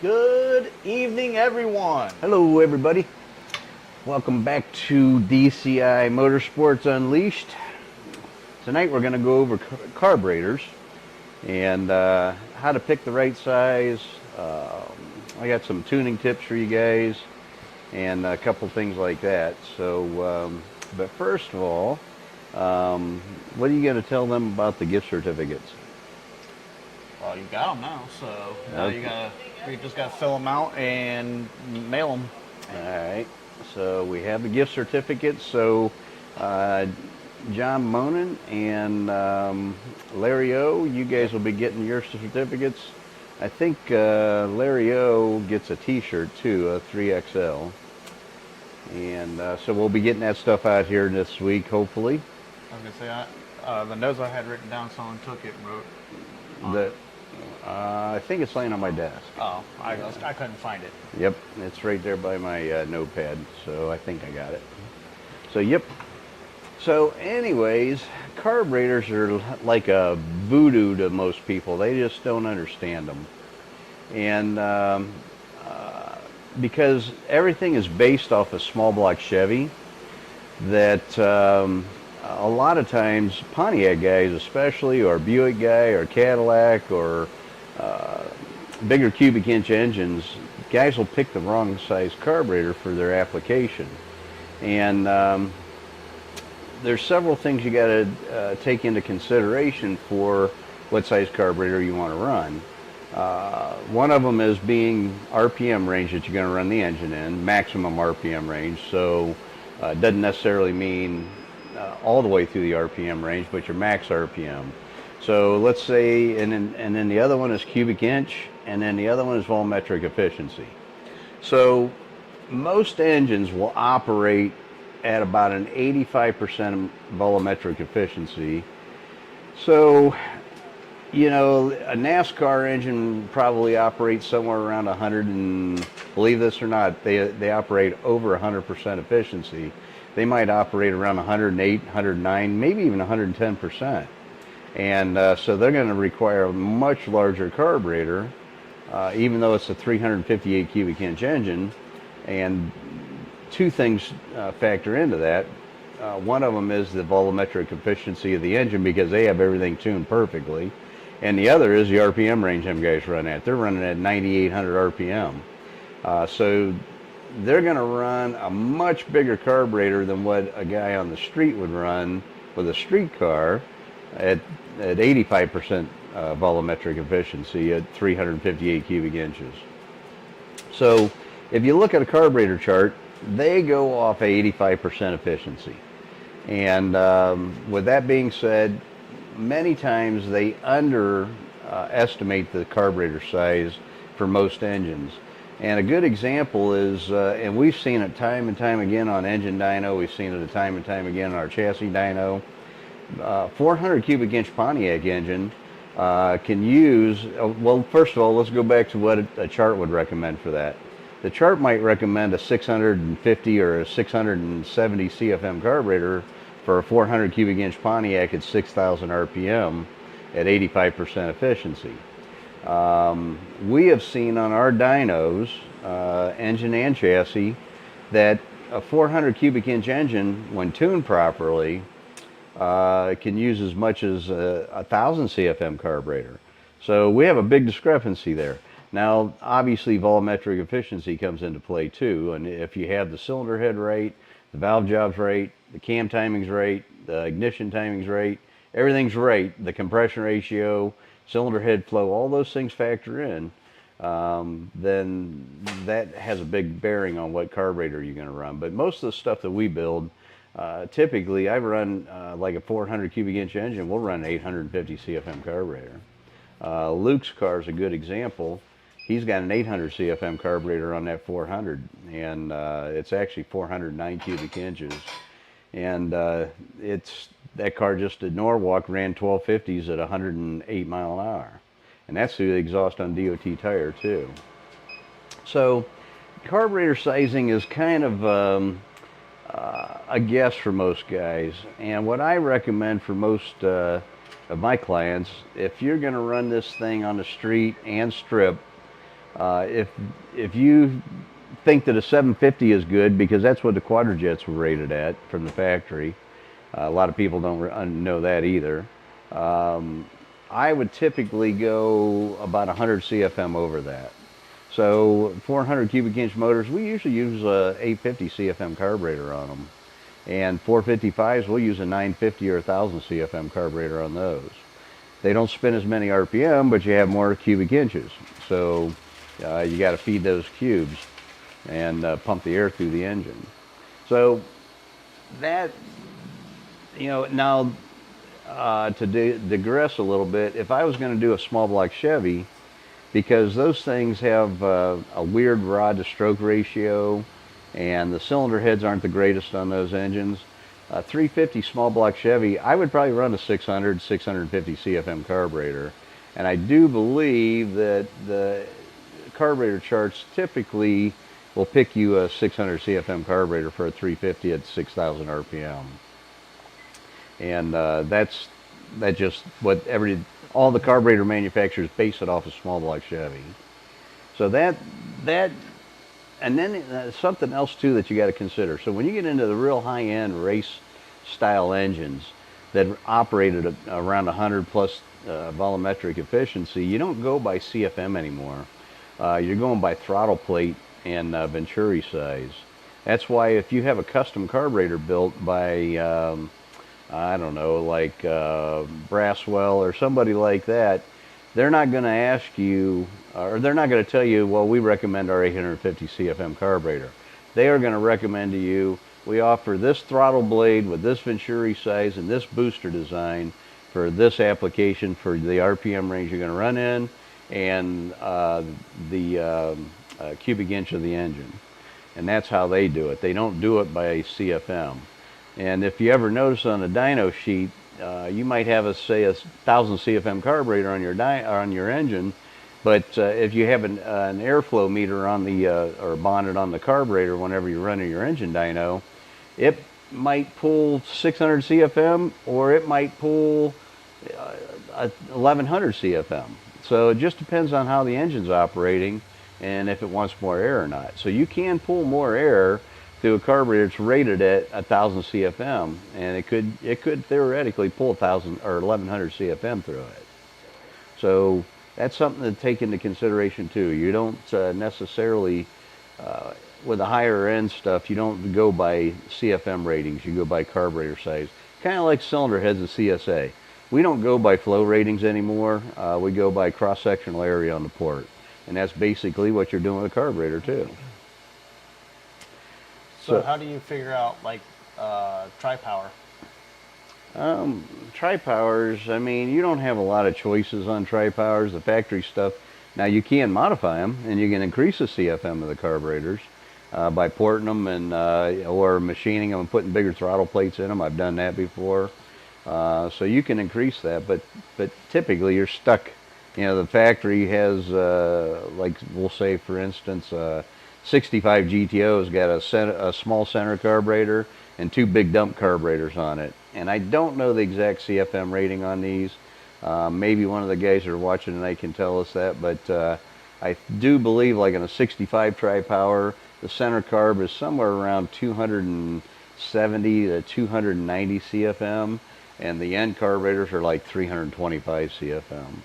Good evening, everyone. Hello, everybody. Welcome back to DCI Motorsports Unleashed. Tonight we're going to go over carburetors and how to pick the right size. I got some tuning tips for you guys and a couple things like that. So, but first of all, what are you going to tell them about the gift certificates? Well, you got them now, so now Okay. you just gotta fill them out and mail them. All right. So we have the gift certificates. So uh, John Monin and Larry O, you guys will be getting your certificates. I think Larry O gets a T-shirt too, a 3XL. And so we'll be getting that stuff out here this week, hopefully. I was gonna say, the notes I had written down, someone took it and wrote on The, it. I think it's laying on my desk. Oh, I couldn't find it. Yep, it's right there by my notepad, so I think I got it. So, yep. So, anyways, carburetors are like a voodoo to most people. They just don't understand them. And because everything is based off a small block Chevy, that a lot of times Pontiac guys especially, or Buick guy, or Cadillac, or bigger cubic inch engines, guys will pick the wrong size carburetor for their application. And there's several things you got to take into consideration for what size carburetor you want to run. One of them is being RPM range that you're going to run the engine in, maximum RPM range. So it doesn't necessarily mean all the way through the RPM range, but your max RPM. So let's say, and then the other one is cubic inch, and then the other one is volumetric efficiency. So most engines will operate at about an 85% volumetric efficiency. So, you know, a NASCAR engine probably operates somewhere around 100, and believe this or not, they operate over 100% efficiency. They might operate around 108, 109, maybe even 110%. And so they're going to require a much larger carburetor, even though it's a 358 cubic inch engine. And two things factor into that. One of them is the volumetric efficiency of the engine, because they have everything tuned perfectly. And the other is the RPM range them guys run at. They're running at 9,800 RPM. So they're going to run a much bigger carburetor than what a guy on the street would run with a street car at 85% volumetric efficiency at 358 cubic inches. So if you look at a carburetor chart, they go off 85% efficiency. And with that being said, many times they underestimate the carburetor size for most engines. And a good example is, and we've seen it time and time again on engine dyno, we've seen it time and time again on our chassis dyno. 400 cubic inch Pontiac engine can use, well, first of all, let's go back to what a chart would recommend for that. The chart might recommend a 650 or a 670 CFM carburetor for a 400 cubic inch Pontiac at 6,000 RPM at 85% efficiency. We have seen on our dynos, engine and chassis, that a 400 cubic inch engine, when tuned properly, can use as much as a 1,000 CFM carburetor. So we have a big discrepancy there. Now, obviously, volumetric efficiency comes into play too, and if you have the cylinder head right, the valve job's right, the cam timing's right, the ignition timing's right, everything's right, the compression ratio, cylinder head flow, all those things factor in, then that has a big bearing on what carburetor you're going to run. But most of the stuff that we build, typically I run like a 400 cubic inch engine, we'll run an 850 CFM carburetor. Luke's car is a good example. He's got an 800 CFM carburetor on that 400, and it's actually 409 cubic inches. And that car just did Norwalk, ran 1250s at 108 mile an hour. And that's through the exhaust on DOT tire too. So carburetor sizing is kind of a guess for most guys. And what I recommend for most of my clients, if you're going to run this thing on the street and strip, If you think that a 750 is good because that's what the quadrajets were rated at from the factory, a lot of people don't know that either. Um, I would typically go about 100 CFM over that. So 400 cubic inch motors, we usually use a 850 CFM carburetor on them. And 455s, we'll use a 950 or 1000 CFM carburetor on those. They don't spin as many RPM, but you have more cubic inches. So you got to feed those cubes and pump the air through the engine. So that, now to digress a little bit, if I was going to do a small block Chevy, because those things have a weird rod to stroke ratio and the cylinder heads aren't the greatest on those engines. 350 small block Chevy, I would probably run a 600, 650 CFM carburetor. And I do believe that the carburetor charts typically will pick you a 600 CFM carburetor for a 350 at 6,000 RPM. And that's just what all the carburetor manufacturers base it off of small block Chevy. So that and then something else too that you got to consider. So when you get into the real high-end race style engines that operate at around 100 plus volumetric efficiency, you don't go by CFM anymore. You're going by throttle plate and venturi size. That's why if you have a custom carburetor built by I don't know, like Braswell or somebody like that, they're not going to ask you, or they're not going to tell you, well, we recommend our 850 CFM carburetor. They are going to recommend to you, we offer this throttle blade with this venturi size and this booster design for this application for the RPM range you're going to run in and the cubic inch of the engine. And that's how they do it. They don't do it by CFM. And if you ever notice on a dyno sheet, you might have say a 1000 CFM carburetor on your engine, but if you have an airflow meter on the or bonded on the carburetor whenever you're running your engine dyno, it might pull 600 CFM or it might pull 1100 CFM. So it just depends on how the engine's operating and if it wants more air or not. So you can pull more air through a carburetor that's rated at 1000 CFM, and it could theoretically pull 1000 or 1100 CFM through it. So that's something to take into consideration too. You don't necessarily, with the higher end stuff, you don't go by CFM ratings. You go by carburetor size, kind of like cylinder heads and CSA. We don't go by flow ratings anymore. We go by cross-sectional area on the port, and that's basically what you're doing with a carburetor too. So how do you figure out like tri-power? Tri-powers, I mean, you don't have a lot of choices on tri-powers. The factory stuff, now you can modify them and you can increase the CFM of the carburetors by porting them and or machining them and putting bigger throttle plates in them. I've done that before. So you can increase that, but typically you're stuck. You know, the factory has, like we'll say for instance, 65 GTO's got a small center carburetor and two big dump carburetors on it. And I don't know the exact CFM rating on these. Maybe one of the guys that are watching tonight can tell us that, but I do believe like in a 65 tri-power, the center carb is somewhere around 270 to 290 CFM, and the end carburetors are like 325 CFM.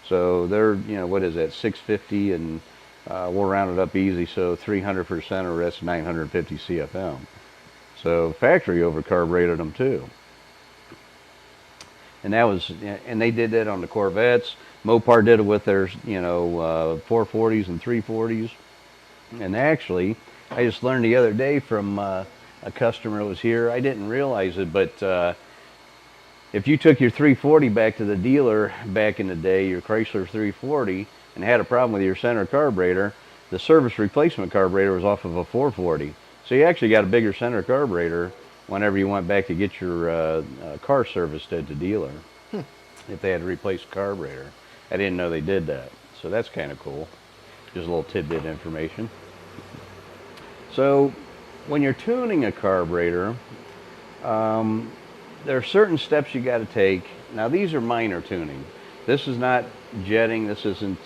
So they're, you know, what is that, 650 and we'll round it up easy, so 300 for center, that's 950 CFM. So factory over carbureted them too. And that was, and they did that on the Corvettes. Mopar did it with their, 440s and 340s. And actually, I just learned the other day from a customer that was here. I didn't realize it, but if you took your 340 back to the dealer back in the day, your Chrysler 340, and had a problem with your center carburetor, the service replacement carburetor was off of a 440. So you actually got a bigger center carburetor whenever you went back to get your car serviced at the dealer, if they had to replace the carburetor. I didn't know they did that. So that's kind of cool. Just a little tidbit information. So when you're tuning a carburetor, there are certain steps you got to take. Now these are minor tuning. This is not jetting. This isn't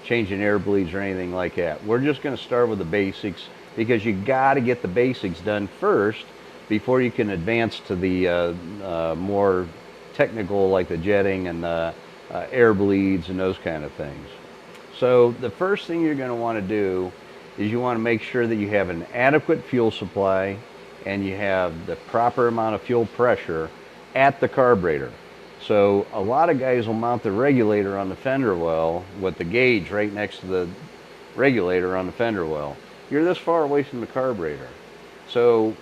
changing air bleeds or anything like that. We're just going to start with the basics because you got to get the basics done first before you can advance to the more technical, like the jetting and the air bleeds and those kind of things. So the first thing you're going to want to do is you want to make sure that you have an adequate fuel supply and you have the proper amount of fuel pressure at the carburetor. So a lot of guys will mount the regulator on the fender well with the gauge right next to the regulator on the fender well. You're this far away from the carburetor. So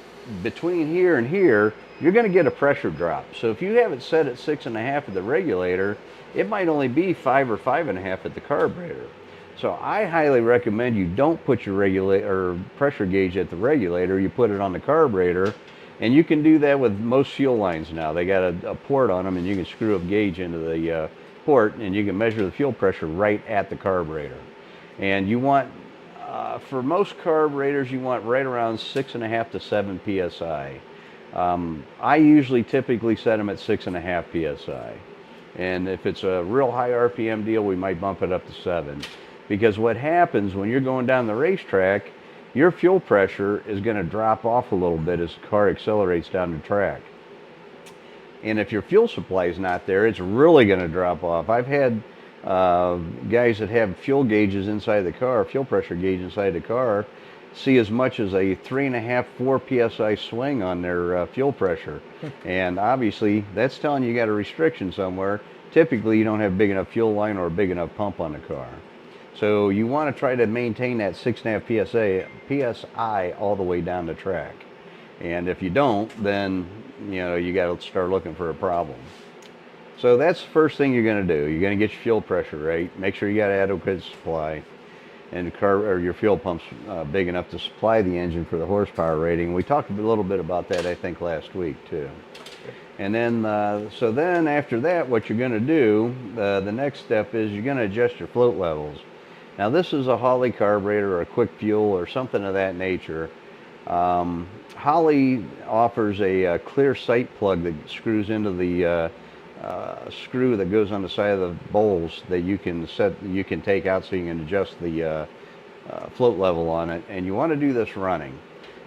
between here and here, you're going to get a pressure drop. So if you have it set at 6.5 at the regulator, it might only be 5 or 5.5 at the carburetor. So I highly recommend you don't put your regulator or pressure gauge at the regulator. You put it on the carburetor, and you can do that with most fuel lines now. They got a port on them, and you can screw a gauge into the port, and you can measure the fuel pressure right at the carburetor. And you want, for most carburetors, you want right around 6.5 to 7 psi. I usually typically set them at 6.5 psi. And if it's a real high RPM deal, we might bump it up to 7. Because what happens when you're going down the racetrack, your fuel pressure is going to drop off a little bit as the car accelerates down the track. And if your fuel supply is not there, it's really going to drop off. I've had guys that have fuel gauges inside the car, fuel pressure gauge inside the car, see as much as a 3.5, 4 psi swing on their fuel pressure. And obviously, that's telling you got a restriction somewhere. Typically, you don't have big enough fuel line or a big enough pump on the car. So you want to try to maintain that 6.5 psi all the way down the track. And if you don't, then you got to start looking for a problem. So that's the first thing you're going to do. You're going to get your fuel pressure right. Make sure you got adequate supply, and the car or your fuel pump's big enough to supply the engine for the horsepower rating. We talked a little bit about that, I think, last week too. And then, so then after that, what you're going to do, the next step is you're going to adjust your float levels. Now this is a Holley carburetor or a quick fuel or something of that nature. Holley offers a clear sight plug that screws into the screw that goes on the side of the bowls that you can take out so you can adjust the float level on it. And you want to do this running.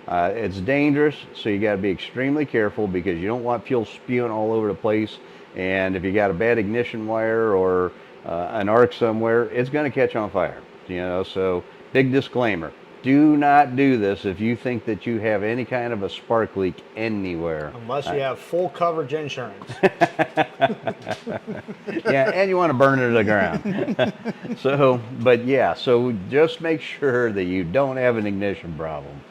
It's dangerous, so you got to be extremely careful because you don't want fuel spewing all over the place. And if you got a bad ignition wire or an arc somewhere, it's going to catch on fire. So big disclaimer: do not do this if you think that you have any kind of a spark leak anywhere. Unless you have full coverage insurance. Yeah, and you want to burn it to the ground. So just make sure that you don't have an ignition problem.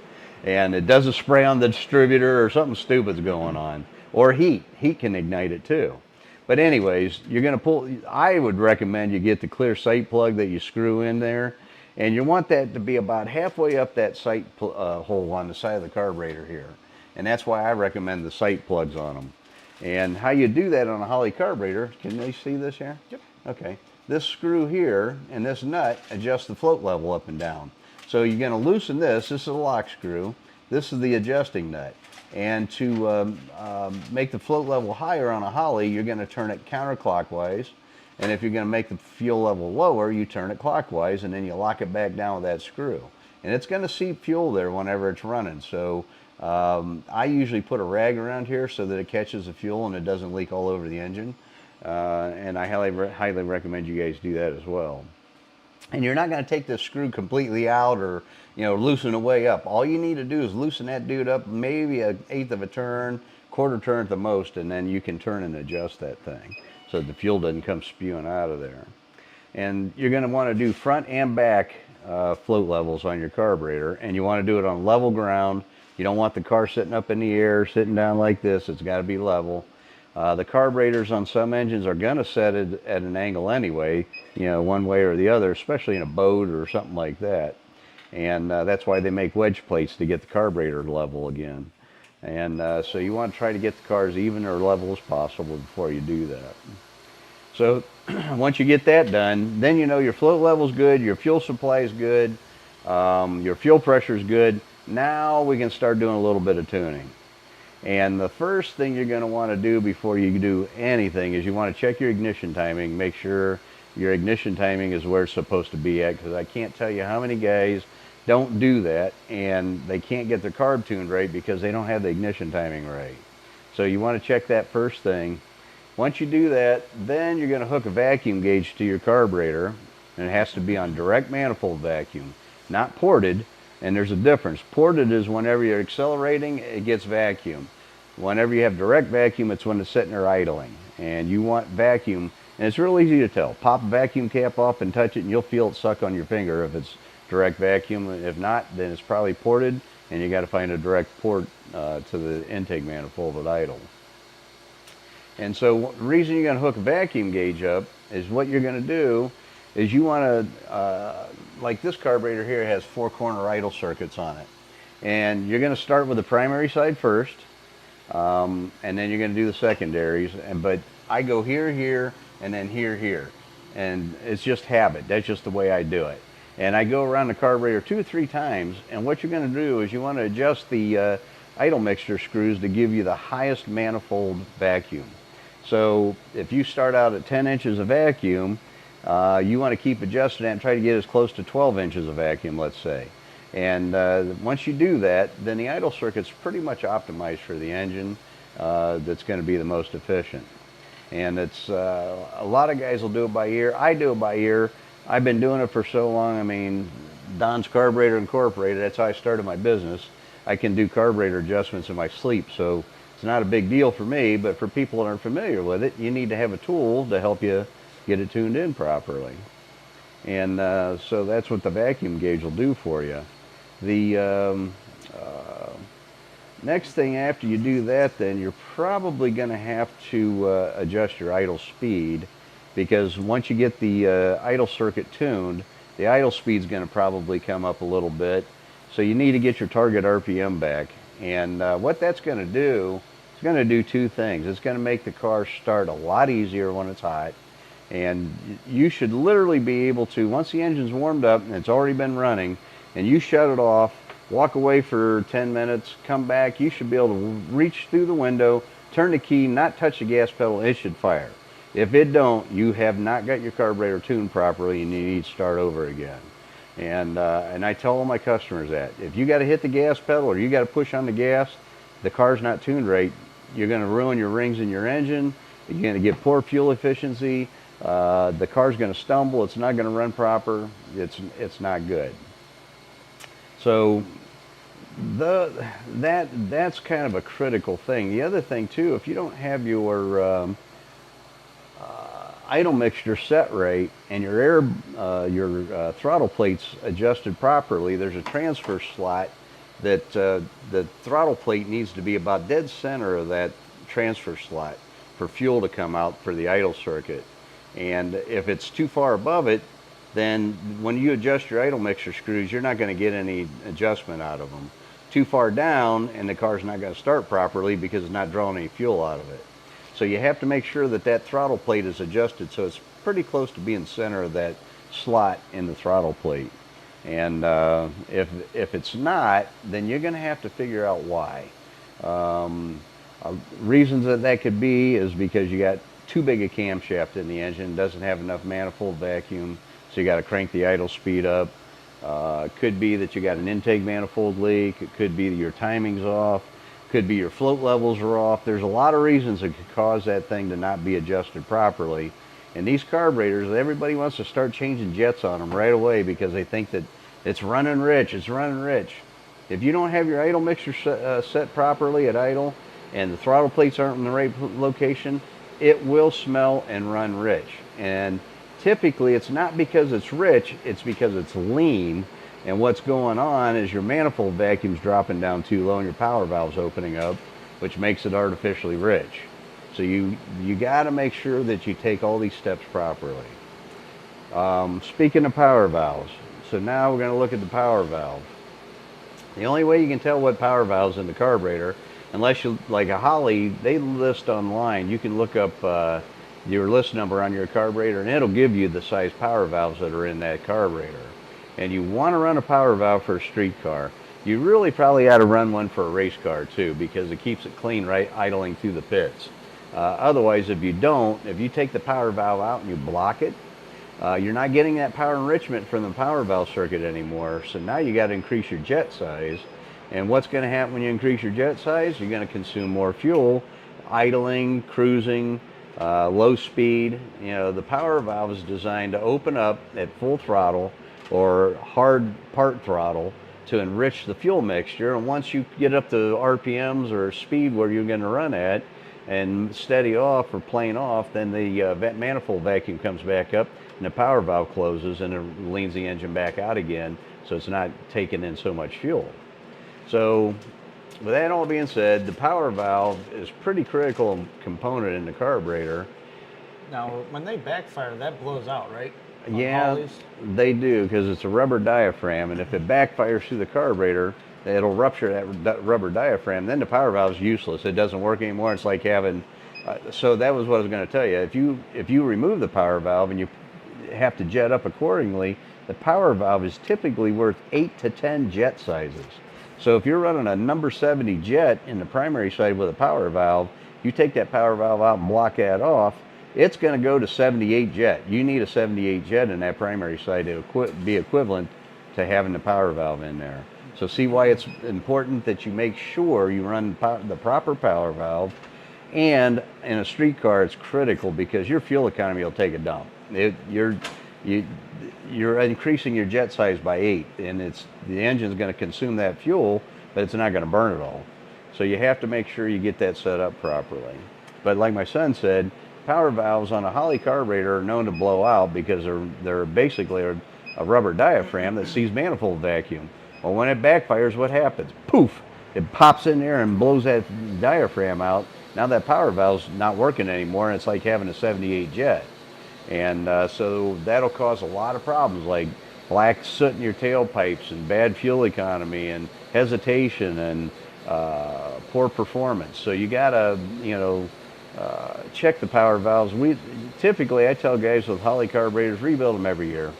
And it doesn't spray on the distributor or something stupid's going on. Or heat. Heat can ignite it too. But anyways, you're going to pull, I would recommend you get the clear sight plug that you screw in there. And you want that to be about halfway up that sight hole on the side of the carburetor here. And that's why I recommend the sight plugs on them. And how you do that on a Holley carburetor, can they see this here? Yep. Okay. This screw here and this nut adjust the float level up and down. So you're going to loosen this. This is a lock screw. This is the adjusting nut. And to make the float level higher on a Holley, you're going to turn it counterclockwise. And if you're going to make the fuel level lower, you turn it clockwise, and then you lock it back down with that screw. And it's going to seep fuel there whenever it's running. So I usually put a rag around here so that it catches the fuel and it doesn't leak all over the engine. And I highly recommend you guys do that as well. And you're not going to take this screw completely out or loosen it way up. All you need to do is loosen that dude up maybe 1/8 of a turn, 1/4 turn at the most, and then you can turn and adjust that thing so the fuel doesn't come spewing out of there. And you're going to want to do front and back float levels on your carburetor, and you want to do it on level ground. You don't want the car sitting up in the air, sitting down like this. It's got to be level. The carburetors on some engines are going to set it at an angle anyway, one way or the other, especially in a boat or something like that. And that's why they make wedge plates to get the carburetor level again. And so you want to try to get the car as even or level as possible before you do that. So once you get that done, then your float level is good, your fuel supply is good, your fuel pressure is good. Now we can start doing a little bit of tuning. And the first thing you're going to want to do before you do anything is you want to check your ignition timing, make sure your ignition timing is where it's supposed to be at, because I can't tell you how many guys don't do that and they can't get their carb tuned right because they don't have the ignition timing right. So you want to check that first thing. Once you do that, then you're going to hook a vacuum gauge to your carburetor, and it has to be on direct manifold vacuum, not ported. And there's a difference. Ported is whenever you're accelerating, it gets vacuum. Whenever you have direct vacuum, it's when it's sitting there idling. And you want vacuum, and it's real easy to tell. Pop a vacuum cap off and touch it, and you'll feel it suck on your finger if it's direct vacuum. If not, then it's probably ported, and you got to find a direct port to the intake manifold at idle. And so the reason you're going to hook a vacuum gauge up is what you're going to do is you want to, like this carburetor here has 4 corner idle circuits on it. And you're going to start with the primary side first, and then you're going to do the secondaries. But I go here, here, and then here, here. And it's just habit. That's just the way I do it. And I go around the carburetor 2 or 3 times, and what you're going to do is you want to adjust the idle mixture screws to give you the highest manifold vacuum. So if you start out at 10 inches of vacuum, you want to keep adjusting that and try to get as close to 12 inches of vacuum, let's say. And once you do that, then the idle circuit's pretty much optimized for the engine that's going to be the most efficient. And it's a lot of guys will do it by ear. I do it by ear. I've been doing it for so long. I mean, Don's Carburetor Incorporated, that's how I started my business. I can do carburetor adjustments in my sleep, so it's not a big deal for me, but for people that aren't familiar with it, you need to have a tool to help you get it tuned in properly. And so that's what the vacuum gauge will do for you. The next thing after you do that, then you're probably going to have to adjust your idle speed, because once you get the idle circuit tuned, the idle speed's going to probably come up a little bit. So you need to get your target RPM back. And what that's going to do, it's going to do 2 things. It's going to make the car start a lot easier when it's hot. And you should literally be able to, once the engine's warmed up and it's already been running, and you shut it off, walk away for 10 minutes, come back, you should be able to reach through the window, turn the key, not touch the gas pedal, it should fire. If it don't, you have not got your carburetor tuned properly and you need to start over again. And I tell all my customers that. If you got to hit the gas pedal or you got to push on the gas, the car's not tuned right, you're going to ruin your rings in your engine, you're going to get poor fuel efficiency, the car's going to stumble, it's not going to run proper, it's not good. So that's kind of a critical thing. The other thing too, if you don't have your idle mixture set right and your throttle plates adjusted properly, there's a transfer slot that the throttle plate needs to be about dead center of that transfer slot for fuel to come out for the idle circuit. And if it's too far above it, then when you adjust your idle mixture screws, you're not going to get any adjustment out of them. Too far down and the car's not going to start properly because it's not drawing any fuel out of it. So you have to make sure that that throttle plate is adjusted so it's pretty close to being center of that slot in the throttle plate. And if it's not, then you're going to have to figure out why. Reasons that could be is because you got too big a camshaft in the engine, doesn't have enough manifold vacuum, so you got to crank the idle speed up. Could be that you got an intake manifold leak. It could be that your timing's off. Could be your float levels are off. There's a lot of reasons that could cause that thing to not be adjusted properly. And these carburetors, everybody wants to start changing jets on them right away because they think that it's running rich, it's running rich. If you don't have your idle mixture set properly at idle and the throttle plates aren't in the right location, it will smell and run rich. And typically it's not because it's rich, it's because it's lean. And what's going on is your manifold vacuum's dropping down too low and your power valve's opening up, which makes it artificially rich. So you got to make sure that you take all these steps properly. Speaking of power valves, so now we're going to look at the power valve. The only way you can tell what power valve's in the carburetor, unless you, like a Holley, they list online, you can look up your list number on your carburetor and it'll give you the size power valves that are in that carburetor. And you want to run a power valve for a street car. You really probably ought to run one for a race car too, because it keeps it clean right idling through the pits. Otherwise, if you don't, if you take the power valve out and you block it, You're not getting that power enrichment from the power valve circuit anymore, so now you got to increase your jet size. And what's going to happen when you increase your jet size? You're going to consume more fuel, idling, cruising, low speed. You know, the power valve is designed to open up at full throttle or hard part throttle to enrich the fuel mixture. And once you get up to RPMs or speed where you're going to run at and steady off or plane off, then the manifold vacuum comes back up and the power valve closes and it leans the engine back out again, so it's not taking in so much fuel. So with that all being said, the power valve is pretty critical component in the carburetor. Now, when they backfire, that blows out, right? On Yeah, Hollies? they do, because it's a rubber diaphragm, and if it backfires through the carburetor, it'll rupture that rubber diaphragm. Then the power valve is useless. It doesn't work anymore. It's like having. So that was what I was going to tell you. If you remove the power valve and you have to jet up accordingly, the power valve is typically worth 8 to 10 jet sizes. So if you're running a number 70 jet in the primary side with a power valve, you take that power valve out and block that off, it's going to go to 78 jet. You need a 78 jet in that primary side to be equivalent to having the power valve in there. So see why it's important that you make sure you run the proper power valve. And in a street car, it's critical because your fuel economy will take a dump. You're increasing your jet size by 8, and the engine's going to consume that fuel, but it's not going to burn it all. So you have to make sure you get that set up properly. But like my son said, power valves on a Holley carburetor are known to blow out because they're basically a rubber diaphragm that sees manifold vacuum. Well, when it backfires, what happens? Poof! It pops in there and blows that diaphragm out. Now that power valve's not working anymore, and it's like having a 78 jet. And so that'll cause a lot of problems, like black soot in your tailpipes and bad fuel economy and hesitation and poor performance. So you gotta, check the power valves. Typically, I tell guys with Holley carburetors, rebuild them every year.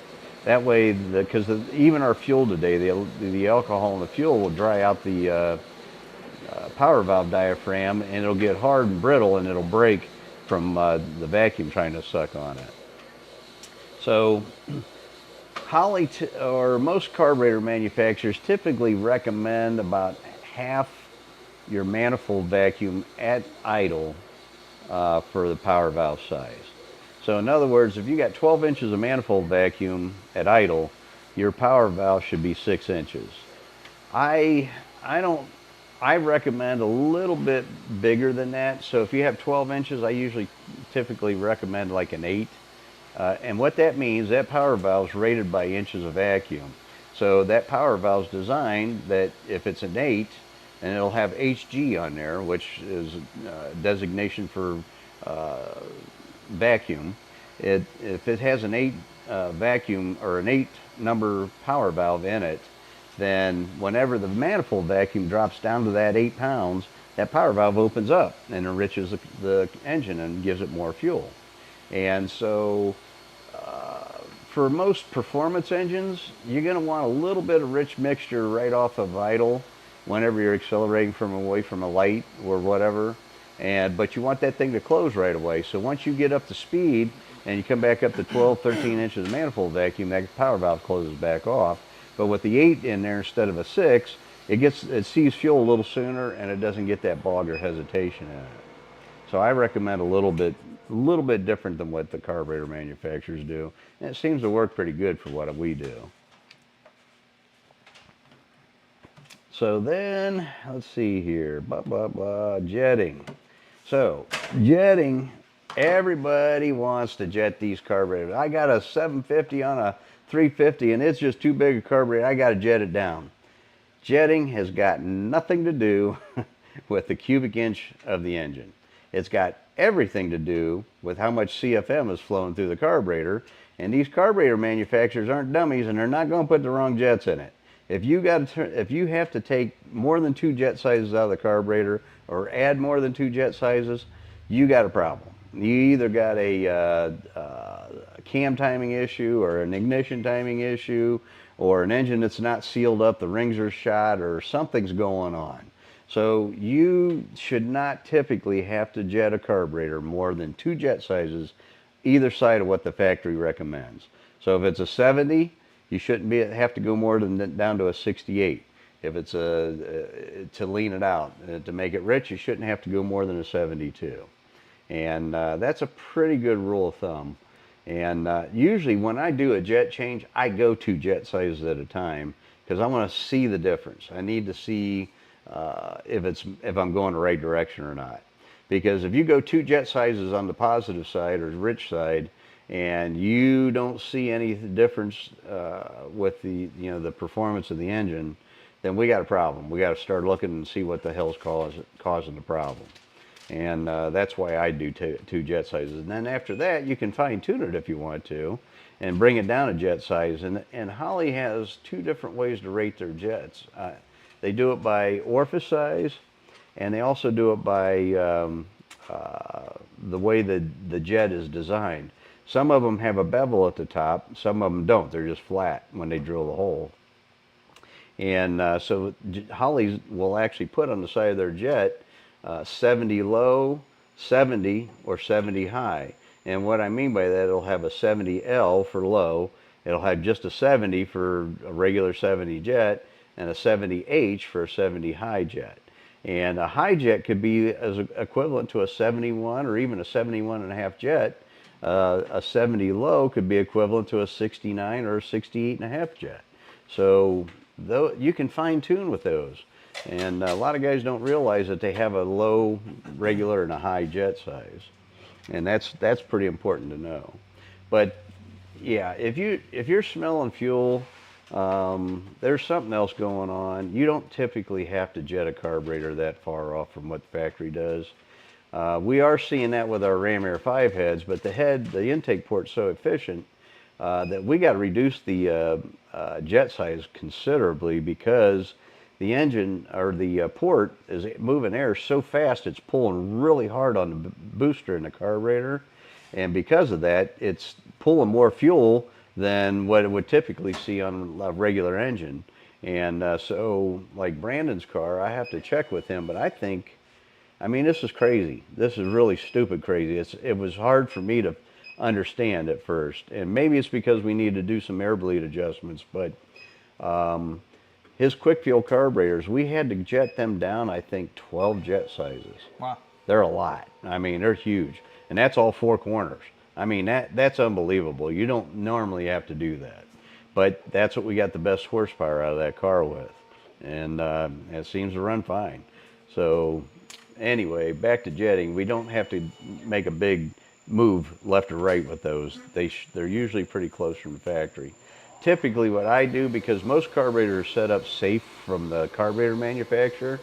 That way, because even our fuel today, the alcohol in the fuel will dry out the power valve diaphragm, and it'll get hard and brittle, and it'll break from the vacuum trying to suck on it. So Holley or most carburetor manufacturers typically recommend about half your manifold vacuum at idle for the power valve size. So in other words, if you got 12 inches of manifold vacuum at idle, your power valve should be 6 inches. I recommend a little bit bigger than that. So if you have 12 inches, I typically recommend like an 8. And what that means, that power valve is rated by inches of vacuum. So that power valve is designed that if it's an 8, and it'll have HG on there, which is designation for vacuum. If it has an 8 vacuum or an 8 number power valve in it, then whenever the manifold vacuum drops down to that 8 pounds, that power valve opens up and enriches the engine and gives it more fuel. And so for most performance engines, you're going to want a little bit of rich mixture right off of idle whenever you're accelerating from away from a light or whatever. But you want that thing to close right away. So once you get up to speed and you come back up to 12, 13 inches of manifold vacuum, that power valve closes back off. But with the 8 in there instead of a 6, it sees fuel a little sooner, and it doesn't get that bog or hesitation in it. So I recommend a little bit different than what the carburetor manufacturers do, and it seems to work pretty good for what we do. So then, let's see here, jetting. So jetting, everybody wants to jet these carburetors. I got a 750 on a 350 and it's just too big a carburetor, I got to jet it down. Jetting has got nothing to do with the cubic inch of the engine. It's got everything to do with how much CFM is flowing through the carburetor, and these carburetor manufacturers aren't dummies, and they're not going to put the wrong jets in it. If you have to take more than 2 jet sizes out of the carburetor or add more than 2 jet sizes, you got a problem. You either got a cam timing issue or an ignition timing issue or an engine that's not sealed up, the rings are shot, or something's going on. So you should not typically have to jet a carburetor more than 2 jet sizes either side of what the factory recommends. So if it's a 70, you shouldn't have to go more than down to a 68. If it's to lean it out, to make it rich, you shouldn't have to go more than a 72. And that's a pretty good rule of thumb. And usually when I do a jet change, I go 2 jet sizes at a time because I want to see the difference. I need to see if I'm going the right direction or not. Because if you go 2 jet sizes on the positive side or rich side, and you don't see any difference with the performance of the engine, then we got a problem. We got to start looking and see what the hell's causing the problem. And that's why I do 2 jet sizes. And then after that, you can fine tune it if you want to, and bring it down a jet size. And Holley has 2 different ways to rate their jets. They do it by orifice size, and they also do it by the way the jet is designed. Some of them have a bevel at the top, some of them don't. They're just flat when they drill the hole. And so Holley's will actually put on the side of their jet 70 low, 70, or 70 high. And what I mean by that, it'll have a 70L for low, it'll have just a 70 for a regular 70 jet, and a 70H for a 70 high jet. And a high jet could be as equivalent to a 71 or even a 71.5 jet. A 70 low could be equivalent to a 69 or a 68.5 jet. So you can fine tune with those. And a lot of guys don't realize that they have a low, regular, and a high jet size. And that's pretty important to know. But yeah, if you're smelling fuel, there's something else going on. You don't typically have to jet a carburetor that far off from what the factory does. We are seeing that with our Ram Air 5 heads, but the intake port's so efficient that we got to reduce the jet size considerably because the engine or the port is moving air so fast it's pulling really hard on the booster in the carburetor, and because of that it's pulling more fuel than what it would typically see on a regular engine. And so like Brandon's car, I have to check with him, but I mean, this is crazy. This is really stupid crazy. It was hard for me to understand at first, and maybe it's because we need to do some air bleed adjustments, but his quick fuel carburetors, we had to jet them down, I think, 12 jet sizes. Wow. They're a lot. I mean, they're huge, and that's all 4 corners. I mean, that's unbelievable. You don't normally have to do that, but that's what we got the best horsepower out of that car with, and it seems to run fine. So anyway, back to jetting. We don't have to make a big move left or right with those. They're usually pretty close from the factory. Typically what I do, because most carburetors are set up safe from the carburetor manufacturer,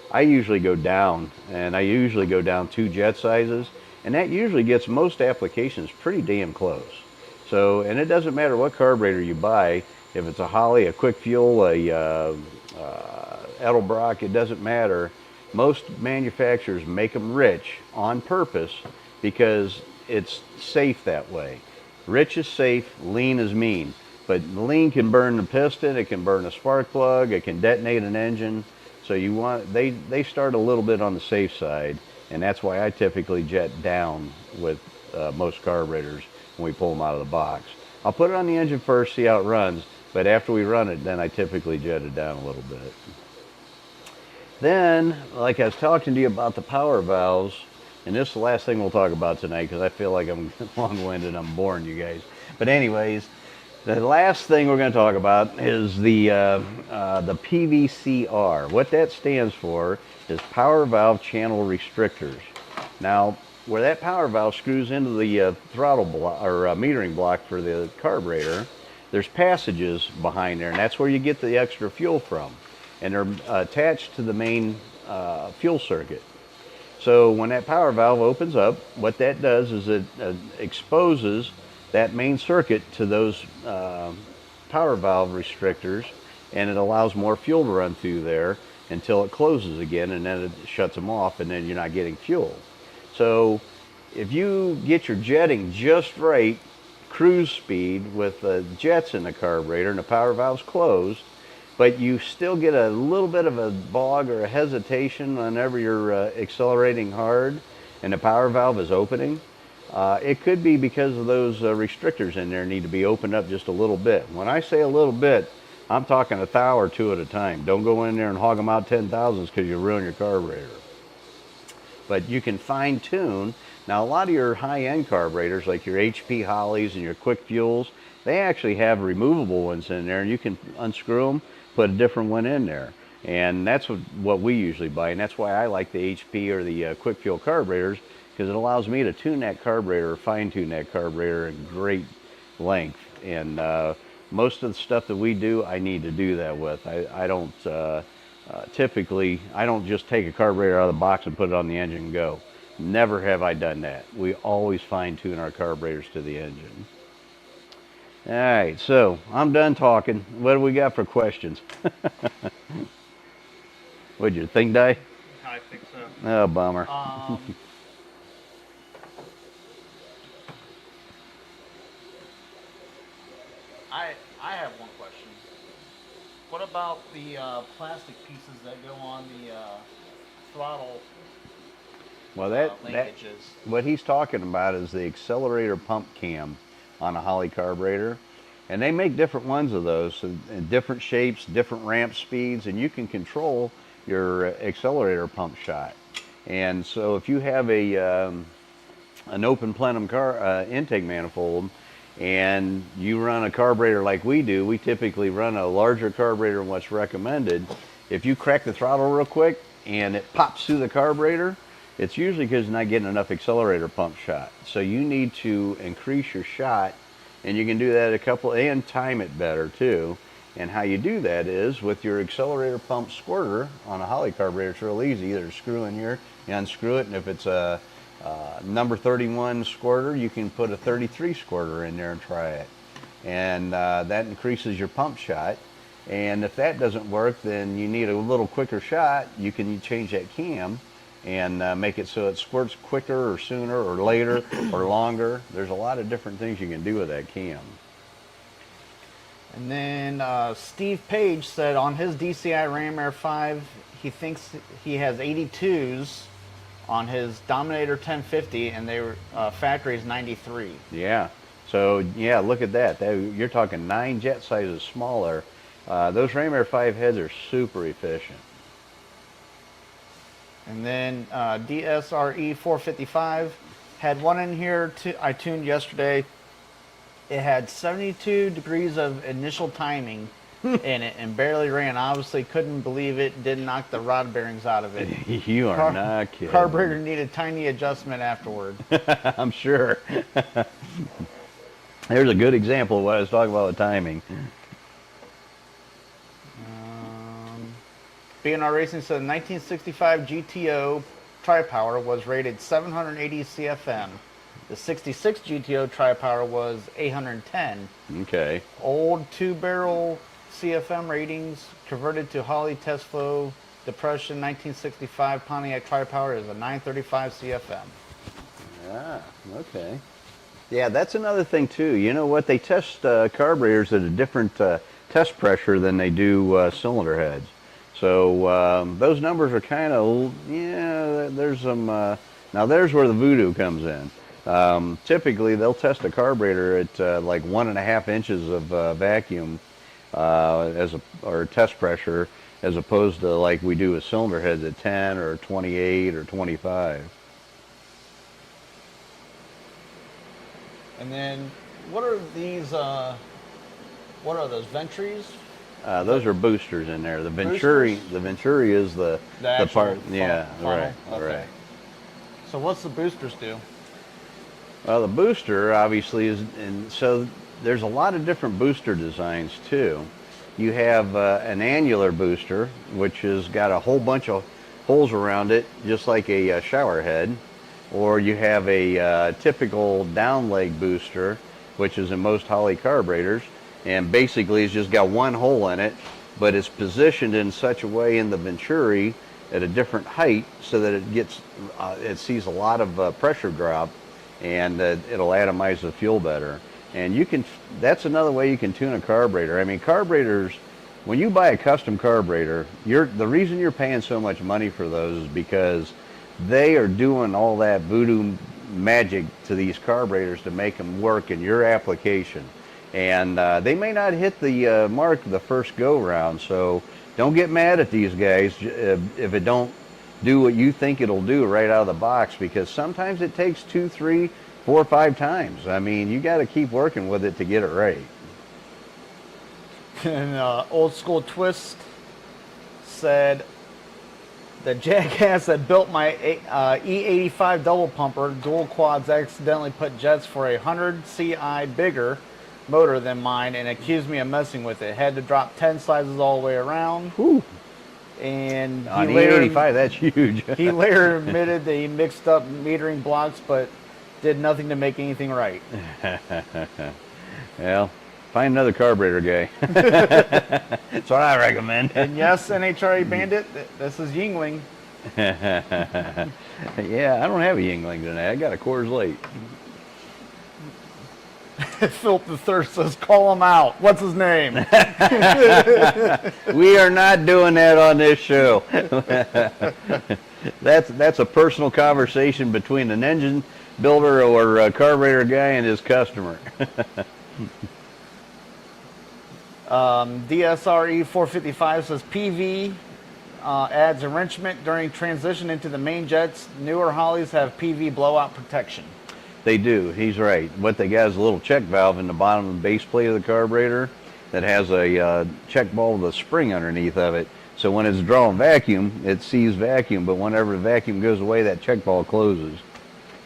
I usually go down, and I usually go down 2 jet sizes, and that usually gets most applications pretty damn close. So, and it doesn't matter what carburetor you buy, if it's a Holley, a quick fuel, a Edelbrock, it doesn't matter. Most manufacturers make them rich on purpose because it's safe that way. Rich is safe, lean is mean. But lean can burn the piston, it can burn a spark plug, it can detonate an engine. So they start a little bit on the safe side, and that's why I typically jet down with most carburetors when we pull them out of the box. I'll put it on the engine first, see how it runs, but after we run it, then I typically jet it down a little bit. Then, like I was talking to you about the power valves, and this is the last thing we'll talk about tonight because I feel like I'm long-winded, I'm boring you guys. But anyways, the last thing we're going to talk about is the PVCR. What that stands for is Power Valve Channel Restrictors. Now, where that power valve screws into the throttle block or metering block for the carburetor, there's passages behind there, and that's where you get the extra fuel from. And they're attached to the main fuel circuit. So when that power valve opens up, what that does is it exposes that main circuit to those power valve restrictors, and it allows more fuel to run through there until it closes again, and then it shuts them off, and then you're not getting fuel. So if you get your jetting just right, cruise speed with the jets in the carburetor and the power valve's closed, but you still get a little bit of a bog or a hesitation whenever you're accelerating hard and the power valve is opening, It could be because of those restrictors in there need to be opened up just a little bit. When I say a little bit, I'm talking a thou or two at a time. Don't go in there and hog them out 10,000s because you ruin your carburetor. But you can fine tune. Now a lot of your high-end carburetors, like your HP Hollies and your Quick Fuels, they actually have removable ones in there, and you can unscrew them, put a different one in there. And that's what we usually buy, and that's why I like the HP or the Quick Fuel carburetors, because it allows me to tune that carburetor, fine-tune that carburetor in great length. And most of the stuff that we do, I need to do that with. I don't typically, I don't just take a carburetor out of the box and put it on the engine and go. Never have I done that. We always fine-tune our carburetors to the engine. All right, so I'm done talking. What do we got for questions? What'd you think, Di? I think so. Oh, bummer. I have one question. What about the plastic pieces that go on the throttle Well, that linkages? what he's talking about is the accelerator pump cam on a Holley carburetor, and they make different ones of those in different shapes, different ramp speeds, and you can control your accelerator pump shot. And so if you have an open plenum intake manifold and you run a carburetor like we do, we typically run a larger carburetor than what's recommended. If you crack the throttle real quick and it pops through the carburetor, it's usually because you're not getting enough accelerator pump shot. So you need to increase your shot, and you can do that and time it better too. And how you do that is with your accelerator pump squirter on a Holley carburetor. It's real easy. Either screw in here, you unscrew it, and if it's a number 31 squirter, you can put a 33 squirter in there and try it. And that increases your pump shot. And if that doesn't work, then you need a little quicker shot. You can change that cam and make it so it squirts quicker or sooner or later or longer. There's a lot of different things you can do with that cam. And then Steve Page said on his DCI Ram Air 5, he thinks he has 82s on his Dominator 1050, and they were factory is 93. Yeah. So yeah, look at that. You're talking 9 jet sizes smaller. Those Ram Air 5 heads are super efficient. And then DSRE 455 had one in here I tuned yesterday. It had 72 degrees of initial timing in it and barely ran. Obviously couldn't believe it. Didn't knock the rod bearings out of it. You are not kidding. Carburetor needed tiny adjustment afterward. I'm sure. There's a good example of what I was talking about with timing. BNR Racing said the 1965 GTO Tri-Power was rated 780 CFM. The 66 GTO Tri-Power was 810. Okay. Old 2-barrel CFM ratings converted to Holley test flow depression 1965 Pontiac Tri-Power is a 935 CFM. Ah, okay. Yeah, that's another thing too. You know what? They test carburetors at a different test pressure than they do cylinder heads. So those numbers are kind of, yeah, there's some, now there's where the voodoo comes in. Typically they'll test a carburetor at like 1.5 inches of vacuum or test pressure, as opposed to like we do with cylinder heads at 10 or 28 or 25. And then what are these, what are those, Ventries? Those are boosters in there. The Venturi, Boosters? the Venturi is the part. Yeah, funnel? right, Okay. right. So what's the boosters do? Well, the booster obviously is, and so there's a lot of different booster designs too. You have an annular booster, which has got a whole bunch of holes around it, just like a shower head. Or you have a typical down leg booster, which is in most Holley carburetors, and basically it's just got one hole in it, but it's positioned in such a way in the Venturi at a different height so that it gets, it sees a lot of pressure drop, and it'll atomize the fuel better. And you can, that's another way you can tune a carburetor. I mean, carburetors, when you buy a custom carburetor, the reason you're paying so much money for those is because they are doing all that voodoo magic to these carburetors to make them work in your application. And they may not hit the mark the first go round, so don't get mad at these guys if it don't do what you think it'll do right out of the box, because sometimes it takes 2, 3, 4, 5 times. I mean, you got to keep working with it to get it right. And Old School Twist said, the jackass that built my E85 double pumper dual quads accidentally put jets for a 100 CI bigger motor than mine and accused me of messing with it. Had to drop 10 sizes all the way around. Whew. And On E85, that's huge. he later admitted that he mixed up metering blocks but did nothing to make anything right. Well, find another carburetor guy. That's what I recommend. And yes, NHRA Bandit, this is Yingling. Yeah, I don't have a Yingling tonight. I got a Coors Light. Philip the Third says, call him out. What's his name? We are not doing that on this show. That's a personal conversation between an engine builder or a carburetor guy and his customer. DSRE 455 says PV adds enrichment during transition into the main jets. Newer Hollies have PV blowout protection. They do. He's right. What they got is a little check valve in the bottom of the base plate of the carburetor that has a check ball with a spring underneath of it. So when it's drawing vacuum, it sees vacuum, but whenever the vacuum goes away, that check ball closes.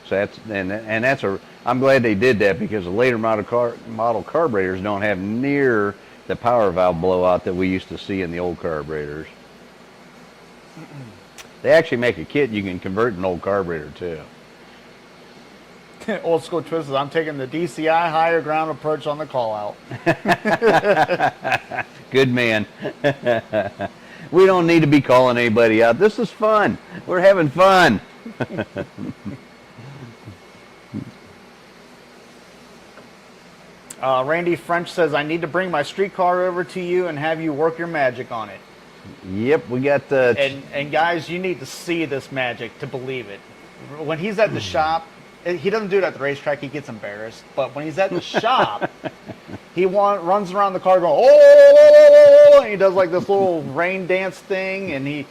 So that's that's a. I'm glad they did that, because the later model carburetors don't have near the power valve blowout that we used to see in the old carburetors. They actually make a kit you can convert an old carburetor to. Old School Twist says, I'm taking the DCI higher ground approach on the call out. Good man. We don't need to be calling anybody out. This is fun. We're having fun. Randy French says, I need to bring my street car over to you and have you work your magic on it. Yep, we got the... And guys, you need to see this magic to believe it. When he's at the shop, he doesn't do it at the racetrack, he gets embarrassed. But when he's at the shop, he runs around the car going, oh, and he does like this little rain dance thing, and he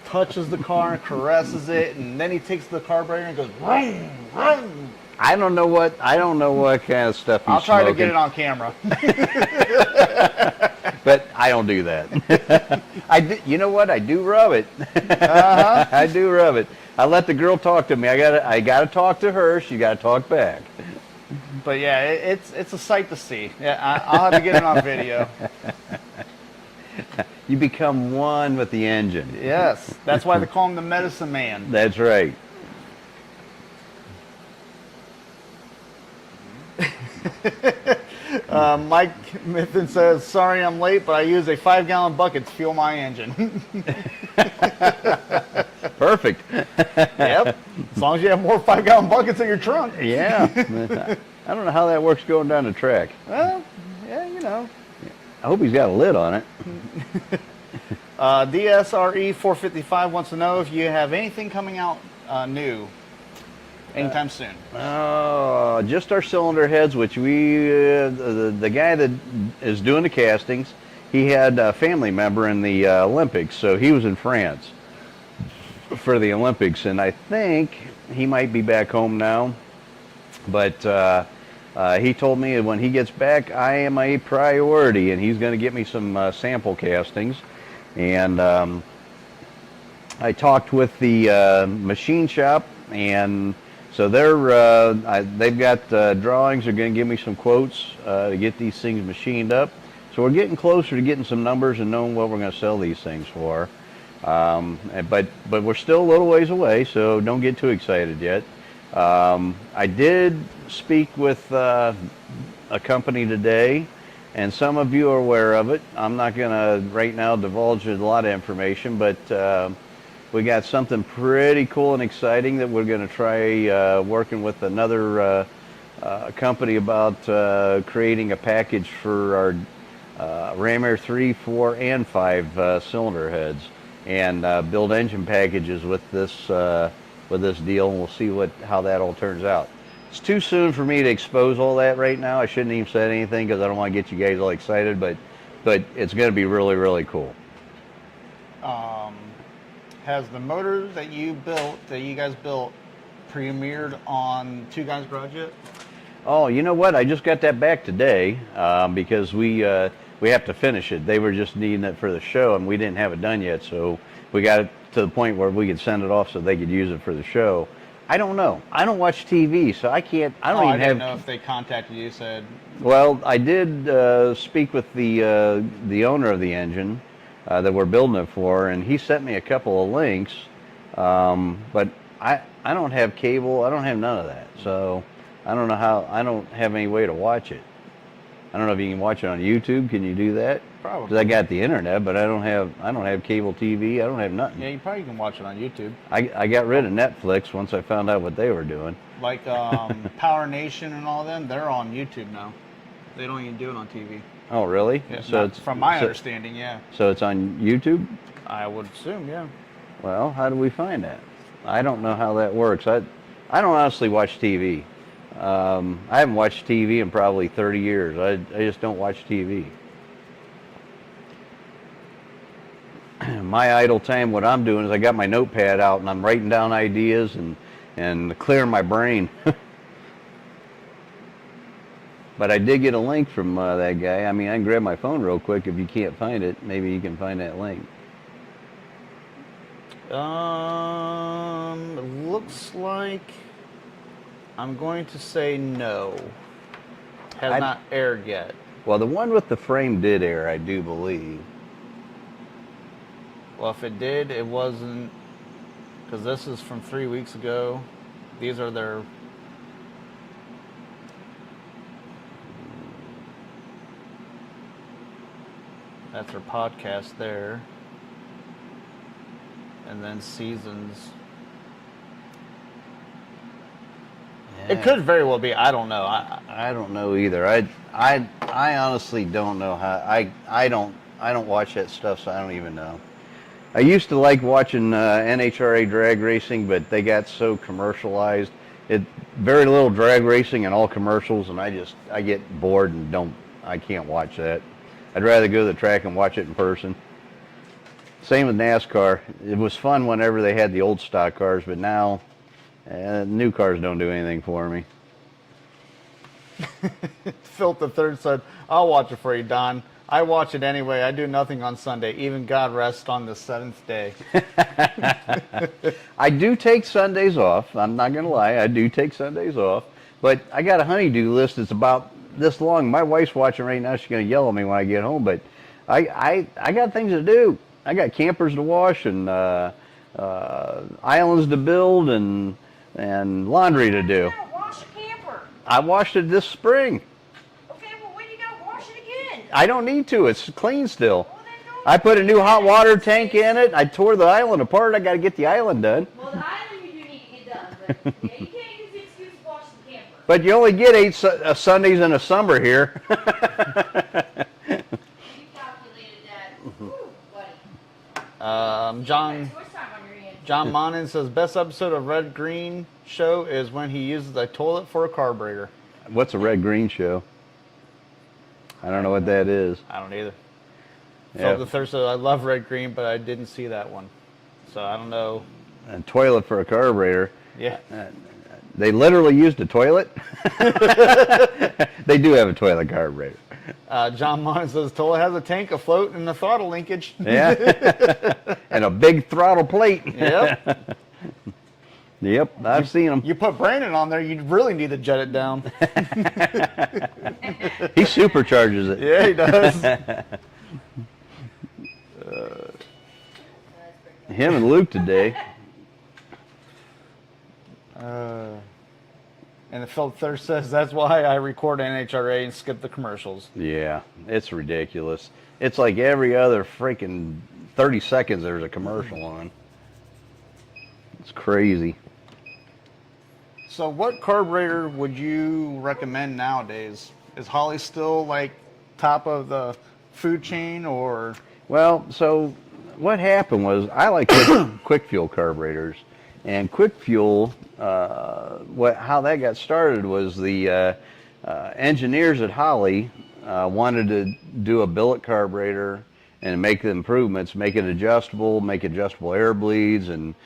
touches the car and caresses it, and then he takes the carburetor and goes, vroom, vroom. I don't know what kind of stuff he's I'll try smoking. to get it on camera. But I don't do that. You know what? I do rub it. Uh-huh. I do rub it. I let the girl talk to me. I gotta talk to her. She gotta talk back. But yeah, it's a sight to see. Yeah, I'll have to get it on video. You become one with the engine. Yes, that's why they call him the medicine man. That's right. Mike Mithen says, sorry I'm late, but I use a 5-gallon bucket to fuel my engine. Perfect. Yep, as long as you have more 5-gallon buckets in your trunk. Yeah. I don't know how that works going down the track. Well, yeah, you know. I hope he's got a lid on it. DSRE 455 wants to know if you have anything coming out new anytime soon. Just our cylinder heads, which we, the guy that is doing the castings, he had a family member in the Olympics, so he was in France for the Olympics, and I think he might be back home now. But he told me when he gets back, I am a priority, and he's going to get me some sample castings. And I talked with the machine shop, and so they've got drawings. They're going to give me some quotes to get these things machined up. So we're getting closer to getting some numbers and knowing what we're going to sell these things for. But we're still a little ways away, so don't get too excited yet. I did speak with a company today, and some of you are aware of it. I'm not going to right now divulge a lot of information, but we got something pretty cool and exciting that we're going to try working with another company about creating a package for our Ram Air 3, 4, and 5 cylinder heads, and build engine packages with this with this deal, and we'll see how that all turns out. It's too soon for me to expose all that right now. I shouldn't even say anything because I don't want to get you guys all excited, but it's going to be really, really cool. Has the motor that you guys built, premiered on Two Guys Garage yet? Oh, you know what? I just got that back today because we have to finish it. They were just needing it for the show, and we didn't have it done yet, so we got it to the point where we could send it off so they could use it for the show. I don't know. I don't watch TV, so I can't. I didn't know if they contacted you. Said. Well, I did speak with the owner of the engine that we're building it for, and he sent me a couple of links. But I don't have cable. I don't have none of that, so I don't know how. I don't have any way to watch it. I don't know if you can watch it on YouTube. Can you do that? Probably. Because I got the internet, but I don't have cable TV. I don't have nothing. Yeah, you probably can watch it on YouTube. I got rid of Netflix once I found out what they were doing. Like Power Nation and all them, they're on YouTube now. They don't even do it on TV. Oh, really? Yeah, so it's from my understanding, yeah. So it's on YouTube? I would assume, yeah. Well, how do we find that? I don't know how that works. I don't honestly watch TV. I haven't watched TV in probably 30 years. I just don't watch TV. My idle time, what I'm doing is I got my notepad out and I'm writing down ideas and clearing my brain. But I did get a link from that guy. I mean, I can grab my phone real quick if you can't find it. Maybe you can find that link. It looks like I'm going to say no. Has not aired yet. Well, the one with the frame did air, I do believe. Well, if it did, it wasn't, because this is from 3 weeks ago. These are their... That's their podcast there. And then seasons. Yeah. It could very well be. I don't know. I don't know either. I honestly don't know how. I don't watch that stuff, so I don't even know. I used to like watching NHRA drag racing, but they got so commercialized. Very little drag racing and all commercials, and I get bored and I can't watch that. I'd rather go to the track and watch it in person. Same with NASCAR. It was fun whenever they had the old stock cars, but now new cars don't do anything for me. Phil the Third said, "I'll watch it for you, Don. I watch it anyway. I do nothing on Sunday. Even God rests on the seventh day." I do take Sundays off. I'm not going to lie. I do take Sundays off. But I got a honey-do list that's about this long. My wife's watching right now. She's going to yell at me when I get home. But I got things to do. I got campers to wash and islands to build and laundry to do. You gotta wash a camper. I washed it this spring. Okay, well, when you gotta wash it again? I don't need to. It's clean still. Well, then I put a new hot water tank in it. I tore the island apart. I got to get the island done. Well, the island you do need to get done, but yeah, you can't use the excuse of washing the camper. But you only get 8 Sundays in a summer here. You calculated that. Whew, buddy. John Choice time on your hands. John Monin says, best episode of Red Green Show is when he uses a toilet for a carburetor. What's a red-green show? I don't know what that is. I don't either. Yeah. Phil the Third said, I love Red Green, but I didn't see that one. So I don't know. A toilet for a carburetor. Yeah. They literally used a toilet? They do have a toilet carburetor. John Monin says, toilet has a tank, a float, and a throttle linkage. Yeah. And a big throttle plate. Yep. Yep, I've seen them. You put Brandon on there, you really need to jet it down. He supercharges it. Yeah, he does. Him and Luke today. And the Phil Third says, that's why I record NHRA and skip the commercials. Yeah, it's ridiculous. It's like every other freaking 30 seconds there's a commercial on. It's crazy. So what carburetor would you recommend nowadays? Is Holly still like top of the food chain, or? Well, so what happened was I like quick fuel carburetors. And quick fuel, how that got started was the engineers at Holley wanted to do a billet carburetor and make the improvements, make it adjustable air bleeds and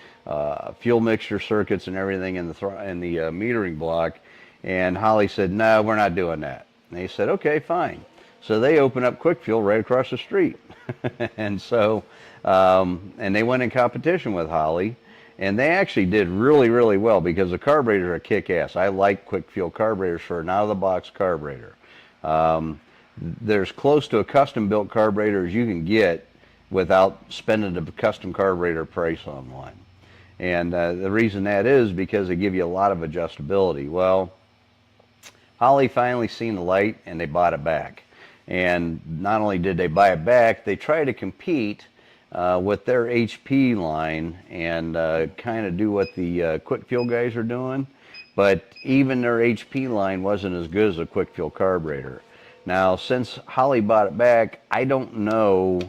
fuel mixture circuits and everything in the metering block. And Holley said, no, we're not doing that. And they said, okay, fine. So they opened up quick fuel right across the street. And so, and they went in competition with Holley. And they actually did really, really well because the carburetors are kick-ass. I like quick fuel carburetors for an out-of-the-box carburetor. There's close to a custom-built carburetor as you can get without spending a custom carburetor price on one. And the reason that is because they give you a lot of adjustability. Well, Holley finally seen the light and they bought it back. And not only did they buy it back, they tried to compete with their HP line and kind of do what the quick fuel guys are doing, but even their HP line wasn't as good as a quick fuel carburetor. Now, since Holley bought it back, I don't know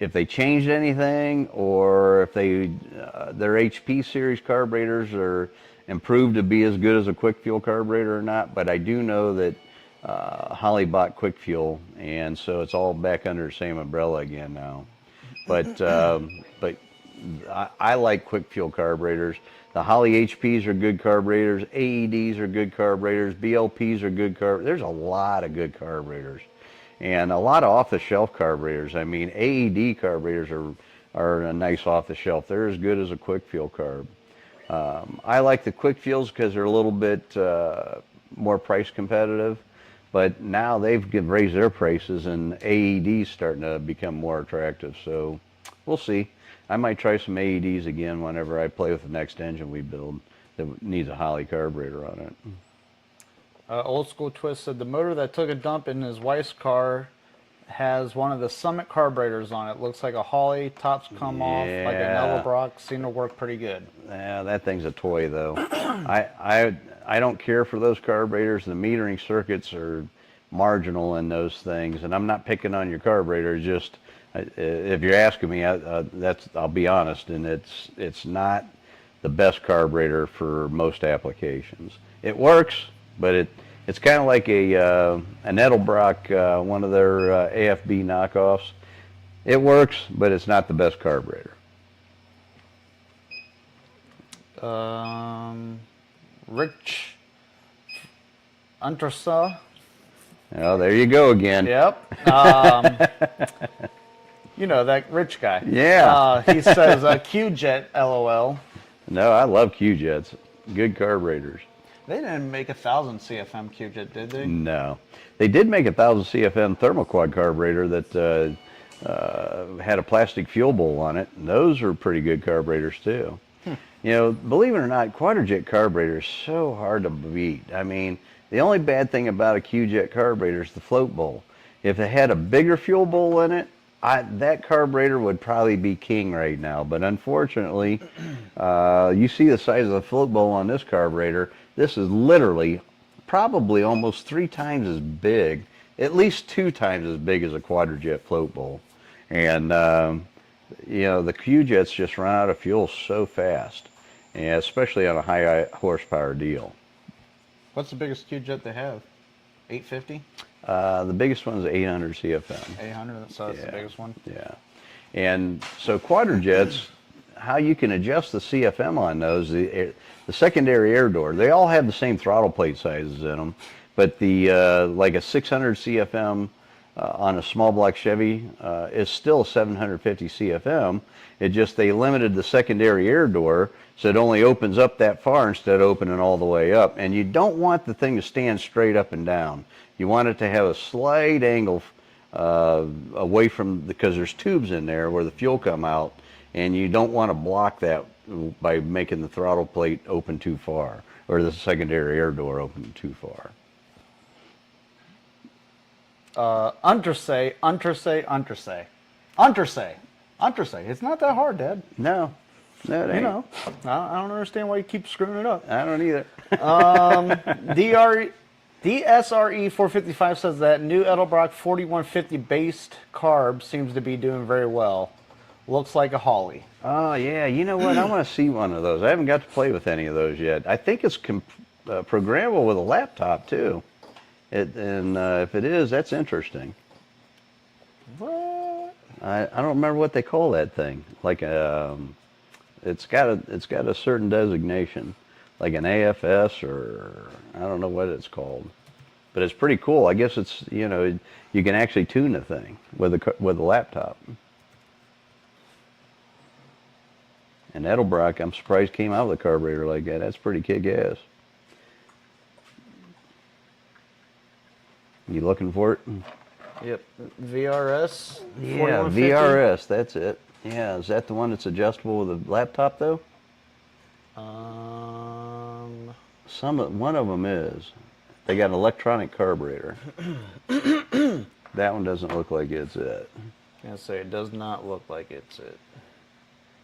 if they changed anything or if their HP series carburetors are improved to be as good as a quick fuel carburetor or not, but I do know that Holley bought quick fuel, and so it's all back under the same umbrella again now. But I like quick fuel carburetors. The Holley HPs are good carburetors. AEDs are good carburetors. BLPs are good carburetors. There's a lot of good carburetors, and a lot of off-the-shelf carburetors. I mean, AED carburetors are a nice off-the-shelf. They're as good as a quick fuel carb. I like the quick fuels because they're a little bit more price competitive. But now they've raised their prices and AEDs starting to become more attractive. So we'll see. I might try some AEDs again whenever I play with the next engine we build that needs a Holley carburetor on it. Old School Twist said the motor that took a dump in his wife's car has one of the Summit carburetors on it. Looks like a Holley, tops come off like a Edelbrock. Seemed to work pretty good. Yeah, that thing's a toy though. I don't care for those carburetors. The metering circuits are marginal in those things, and I'm not picking on your carburetor. Just if you're asking me, I'll be honest, and it's not the best carburetor for most applications. It works, but it's kind of like an Edelbrock, one of their AFB knockoffs. It works, but it's not the best carburetor. Rich Untersa. Oh, there you go again. Yep. You know, that rich guy. Yeah. He says, Q-Jet, LOL. No, I love Q-Jets. Good carburetors. They didn't make 1,000 CFM Q-Jet, did they? No. They did make a 1,000 CFM thermoquad carburetor that had a plastic fuel bowl on it. And those are pretty good carburetors, too. You know, believe it or not, Quadrajet carburetor is so hard to beat. I mean, the only bad thing about a Q-Jet carburetor is the float bowl. If it had a bigger fuel bowl in it, that carburetor would probably be king right now. But unfortunately, you see the size of the float bowl on this carburetor. This is literally probably almost 3 times as big, at least 2 times as big as a Quadrajet float bowl. And, you know, the Q-Jets just run out of fuel so fast, and especially on a high horsepower deal. What's the biggest Q-Jet they have? 850? The biggest one is 800 CFM. 800, so that's the biggest one? Yeah. And so Quadrajets, how you can adjust the CFM on those, the secondary air door, they all have the same throttle plate sizes in them, but the like a 600 CFM on a small block Chevy is still 750 CFM. It just, they limited the secondary air door so it only opens up that far instead of opening all the way up. And you don't want the thing to stand straight up and down. You want it to have a slight angle away from, because there's tubes in there where the fuel come out, and you don't want to block that by making the throttle plate open too far, or the secondary air door open too far. Untersay. It's not that hard, Dad. No, it ain't. You know, I don't understand why you keep screwing it up. I don't either. DSRE 455 says that new Edelbrock 4150 based carb seems to be doing very well. Looks like a Holly. Oh yeah, you know what? I want to see one of those. I haven't got to play with any of those yet. I think it's programmable with a laptop too. If it is, that's interesting. What? I don't remember what they call that thing. Like it's got a certain designation, like an AFS or I don't know what it's called, but it's pretty cool. I guess it's you can actually tune the thing with a laptop. And Edelbrock, I'm surprised came out with a carburetor like that. That's pretty kick-ass. You looking for it? Yep. VRS. Yeah, 4150? VRS, that's it. Yeah, is that the one that's adjustable with a laptop though? One of them is. They got an electronic carburetor. That one doesn't look like it's it. I was gonna say it does not look like it's it.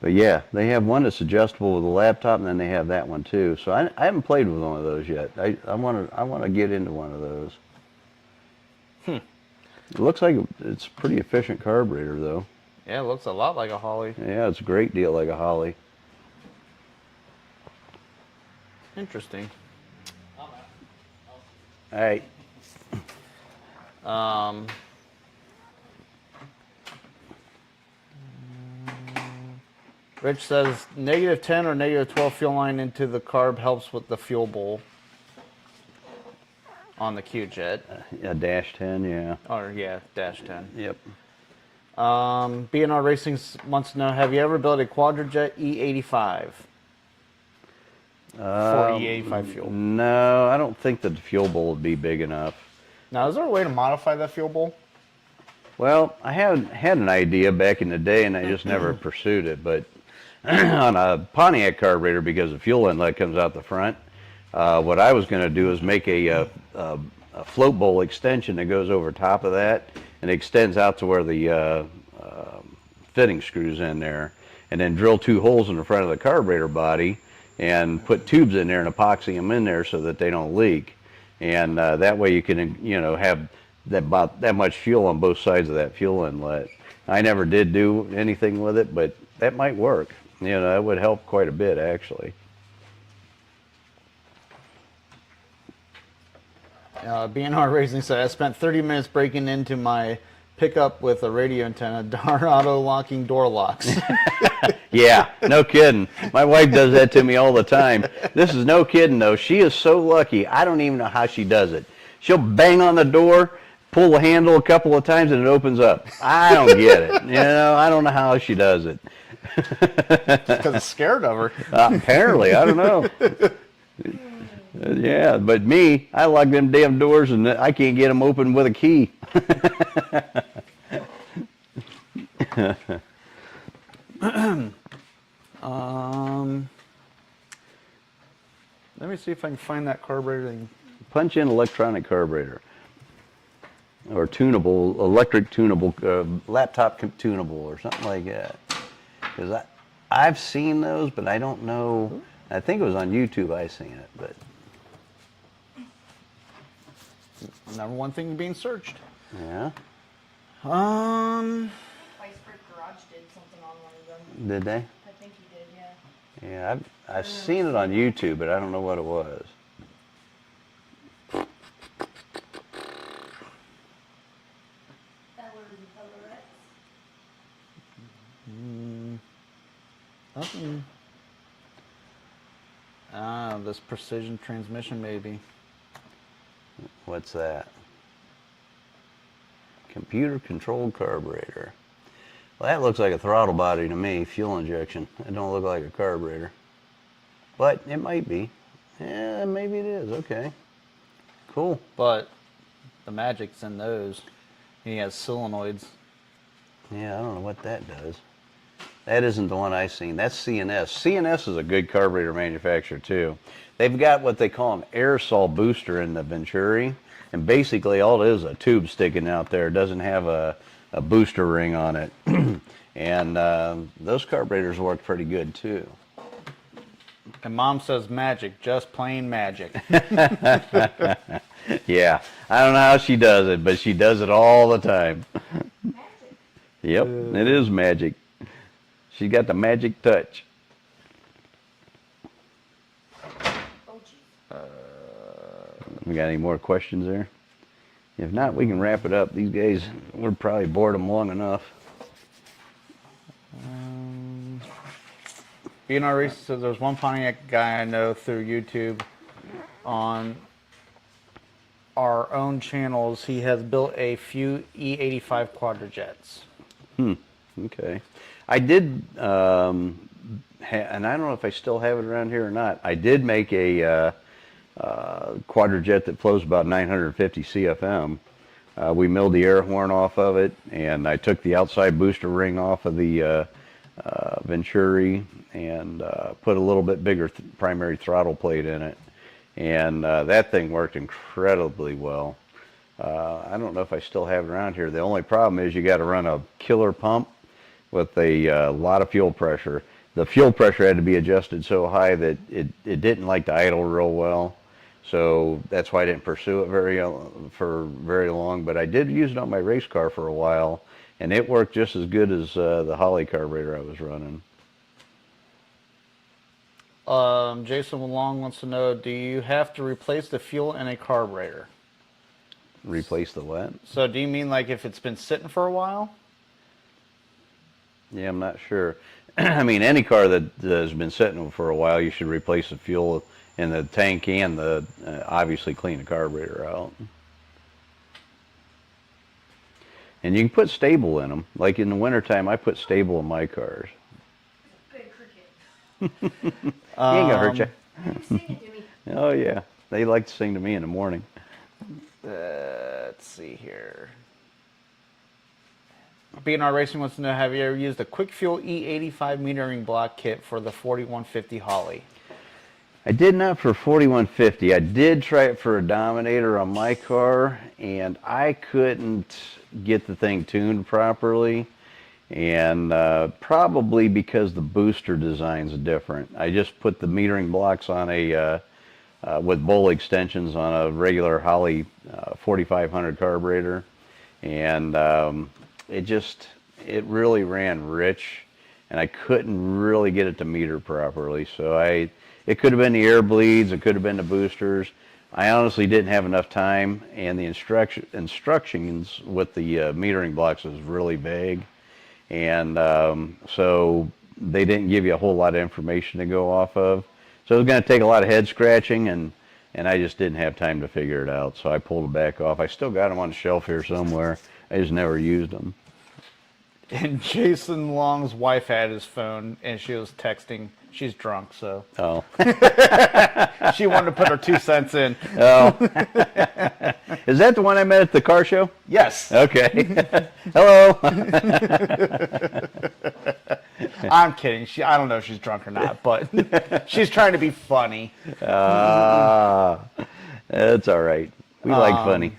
But yeah, they have one that's adjustable with a laptop, and then they have that one too. So I haven't played with one of those yet. I want to get into one of those. It looks like it's a pretty efficient carburetor though. Yeah, it looks a lot like a Holly. Yeah, it's a great deal like a Holly. Interesting. All right. Rich says -10 or -12 fuel line into the carb helps with the fuel bowl on the Q-Jet. A -10, yeah. Or yeah, -10. Yep. BNR Racing wants to know, have you ever built a Quadrajet E85 for E85 fuel? No, I don't think that the fuel bowl would be big enough. Now, is there a way to modify that fuel bowl? Well, I had an idea back in the day, and I just never pursued it. But on a Pontiac carburetor, because the fuel inlet comes out the front, what I was going to do is make a float bowl extension that goes over top of that and extends out to where the fitting screws in there, and then drill 2 holes in the front of the carburetor body and put tubes in there and epoxy them in there so that they don't leak. And that way you can have that much fuel on both sides of that fuel inlet. I never did do anything with it, but that might work. That would help quite a bit actually. BNR Racing said, I spent 30 minutes breaking into my pickup with a radio antenna, darn auto-locking door locks. Yeah, no kidding. My wife does that to me all the time. This is no kidding though. She is so lucky. I don't even know how she does it. She'll bang on the door, pull the handle a couple of times, and it opens up. I don't get it. I don't know how she does it. Because it's scared of her. Apparently, I don't know. Yeah, but me, I lock them damn doors and I can't get them open with a key. Let me see if I can find that carburetor thing. Punch in electronic carburetor. Or tunable, electric tunable, laptop tunable or something like that. Because I've seen those, but I don't know. I think it was on YouTube I seen it, but. Number one thing being searched. Yeah. Iceberg Garage did something on one of them. Did they? I think he did, yeah. Yeah, I've seen it on YouTube, but I don't know what it was. That was Colorettes. Nothing. This precision transmission maybe. What's that? Computer controlled carburetor. Well, that looks like a throttle body to me, fuel injection. It don't look like a carburetor. But it might be. Yeah, maybe it is. Okay. Cool. But the magic's in those. He has solenoids. Yeah, I don't know what that does. That isn't the one I seen. That's CNS. CNS is a good carburetor manufacturer too. They've got what they call an aerosol booster in the Venturi, and basically all it is a tube sticking out there. It doesn't have a booster ring on it. And those carburetors work pretty good too. And Mom says magic, just plain magic. Yeah, I don't know how she does it, but she does it all the time. Magic. Yep, it is magic. She's got the magic touch. Oh, geez. We got any more questions there? If not, we can wrap it up. These guys, we're probably bored them long enough. BNR Race says there's one Pontiac guy I know through YouTube on our own channels. He has built a few E85 quadrajets. Okay. I did, and I don't know if I still have it around here or not. I did make a quadrajet that flows about 950 CFM. We milled the air horn off of it, and I took the outside booster ring off of the Venturi and put a little bit bigger primary throttle plate in it. And that thing worked incredibly well. I don't know if I still have it around here. The only problem is you got to run a killer pump with a lot of fuel pressure. The fuel pressure had to be adjusted so high that it didn't like to idle real well. So that's why I didn't pursue it for very long. But I did use it on my race car for a while, and it worked just as good as the Holley carburetor I was running. Jason Long wants to know, do you have to replace the fuel in a carburetor? Replace the what? So do you mean like if it's been sitting for a while? Yeah, I'm not sure. I mean, any car that has been sitting for a while, you should replace the fuel in the tank and obviously clean the carburetor out. And you can put stable in them. Like in the wintertime, I put stable in my cars. Big cricket. He ain't gonna hurt you. You're singing to me. Oh yeah, they like to sing to me in the morning. Let's see here. BNR Racing wants to know, have you ever used a Quick Fuel E85 metering block kit for the 4150 Holley? I did not for 4150. I did try it for a Dominator on my car, and I couldn't get the thing tuned properly. And probably because the booster design's different. I just put the metering blocks on with bowl extensions on a regular Holley 4500 carburetor, and it really ran rich, and I couldn't really get it to meter properly. So it could have been the air bleeds, it could have been the boosters. I honestly didn't have enough time, and the instructions with the metering blocks was really vague. And so they didn't give you a whole lot of information to go off of. So it was going to take a lot of head scratching, and I just didn't have time to figure it out. So I pulled it back off. I still got them on the shelf here somewhere. I just never used them. And Jason Long's wife had his phone, and she was texting. She's drunk, so Oh. she wanted to put her 2 cents in. Oh. Is that the one I met at the car show? Yes. Okay. Hello. I'm kidding. I don't know if she's drunk or not, but she's trying to be funny. That's all right. We like funny.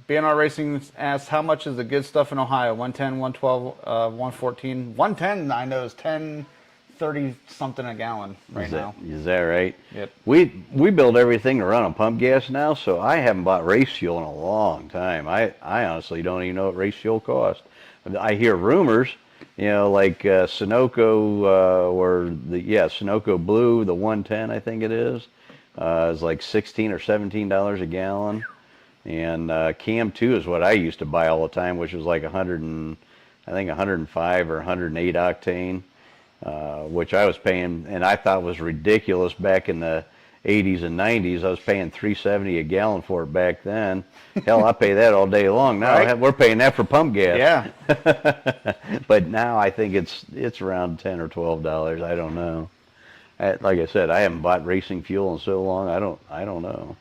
BNR Racing asks, how much is the good stuff in Ohio? 110, 112, 114. 110, I know, is 10.30 something a gallon now. Is that right? Yep. We build everything to run on pump gas now, so I haven't bought race fuel in a long time. I honestly don't even know what race fuel costs. I hear rumors, like Sunoco Sunoco Blue, the 110, I think it is like $16 or $17 a gallon. And Cam 2 is what I used to buy all the time, which was like 105 or 108 octane, which I was paying, and I thought was ridiculous back in the 80s and 90s. I was paying $3.70 a gallon for it back then. Hell, I pay that all day long now. Right? We're paying that for pump gas. Yeah. But now I think it's around $10 or $12. I don't know. Like I said, I haven't bought racing fuel in so long. I don't know.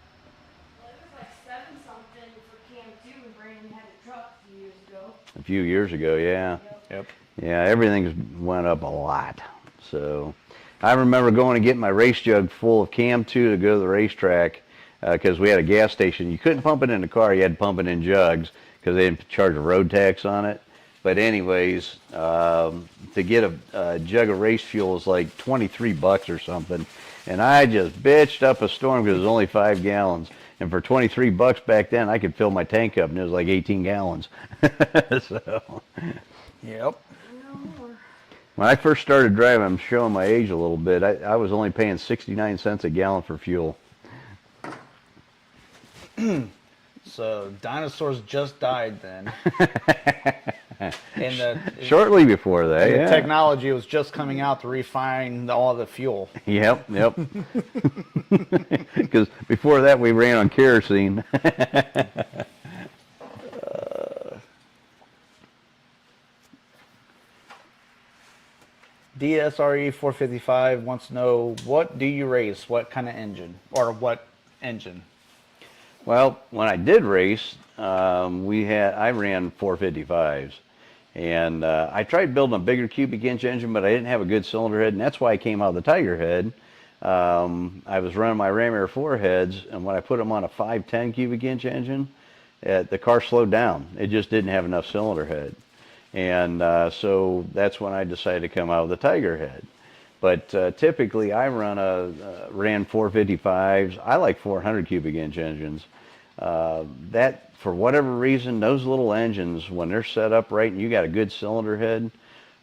A few years ago, yeah. Yep. Yeah, everything's went up a lot. So I remember going to get my race jug full of Cam 2 to go to the racetrack because we had a gas station. You couldn't pump it in the car. You had to pump it in jugs because they didn't charge a road tax on it. But anyways, to get a jug of race fuel is like $23 or something. And I just bitched up a storm because it was only 5 gallons. And for $23 back then, I could fill my tank up, and it was like 18 gallons. So, Yep. When I first started driving, I'm showing my age a little bit, I was only paying 69 cents a gallon for fuel. So dinosaurs just died then. And Shortly before that, the yeah. technology was just coming out to refine all the fuel. Yep. Because before that, we ran on kerosene. DSRE 455 wants to know, what do you race? What kind of engine? Or what engine? Well, when I did race, I ran 455s, and I tried building a bigger cubic inch engine, but I didn't have a good cylinder head, and that's why I came out of the Tiger head. I was running my Ram Air 4 heads, and when I put them on a 510 cubic inch engine, the car slowed down. It just didn't have enough cylinder head, and so that's when I decided to come out of the Tiger head. But typically, I ran 455s. I like 400 cubic inch engines. That, for whatever reason, those little engines, when they're set up right and you got a good cylinder head,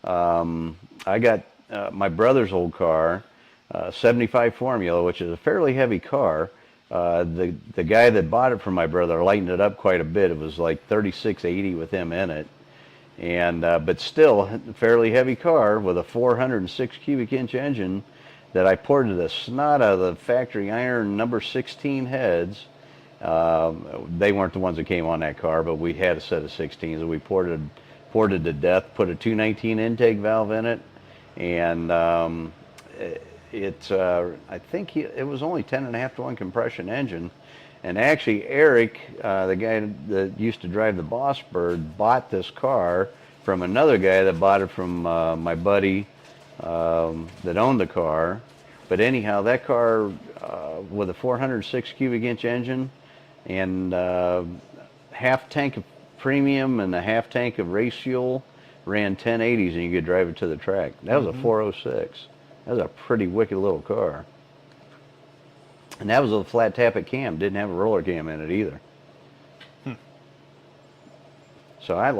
I got my brother's old car, 75 Formula, which is a fairly heavy car. The guy that bought it from my brother lightened it up quite a bit. It was like 3680 with him in it. And but still a fairly heavy car with a 406 cubic inch engine that I ported the snot out of the factory iron number 16 heads. They weren't the ones that came on that car, but we had a set of 16s that we ported to death, put a 219 intake valve in it, and I think it was only 10.5 to 1 compression engine. And actually, Eric, the guy that used to drive the Boss Bird, bought this car from another guy that bought it from my buddy that owned the car. But anyhow, that car with a 406 cubic inch engine and half tank of premium and a half tank of race fuel ran 1080s, and you could drive it to the track. That was a 406. That was a pretty wicked little car. And that was a flat tappet cam. Didn't have a roller cam in it either. So I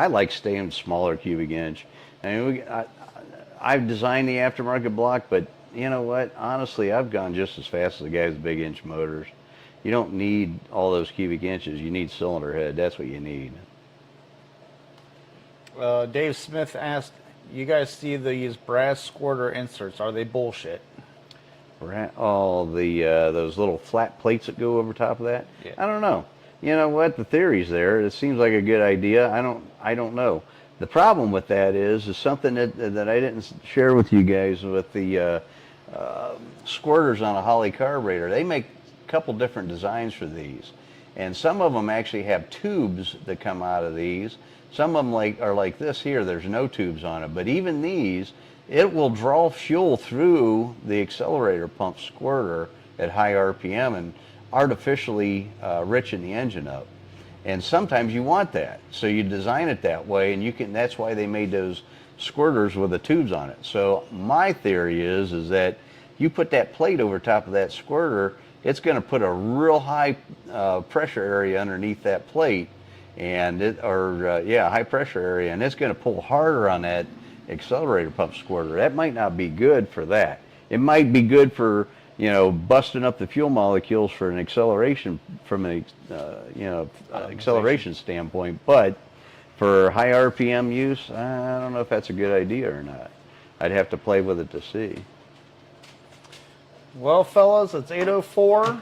like staying smaller cubic inch. I mean, I've designed the aftermarket block, but you know what? Honestly, I've gone just as fast as the guys with big inch motors. You don't need all those cubic inches. You need cylinder head. That's what you need. Dave Smith asked, you guys see these brass squirter inserts? Are they bullshit? Those little flat plates that go over top of that. Yeah. I don't know. You know what? The theory's there. It seems like a good idea. I don't know. The problem with that is something that I didn't share with you guys with the squirters on a Holley carburetor. They make a couple different designs for these, and some of them actually have tubes that come out of these. Some of them are like this here. There's no tubes on it, but even these, it will draw fuel through the accelerator pump squirter at high RPM and artificially richen the engine up. And sometimes you want that, so you design it that way, and you can. That's why they made those squirters with the tubes on it. So my theory is that you put that plate over top of that squirter, it's going to put a real high pressure area underneath that plate, and high pressure area, and it's going to pull harder on that accelerator pump squirter. That might not be good for that. It might be good for busting up the fuel molecules for an acceleration from an acceleration standpoint, but for high RPM use, I don't know if that's a good idea or not. I'd have to play with it to see. Well, fellas, it's 8:04.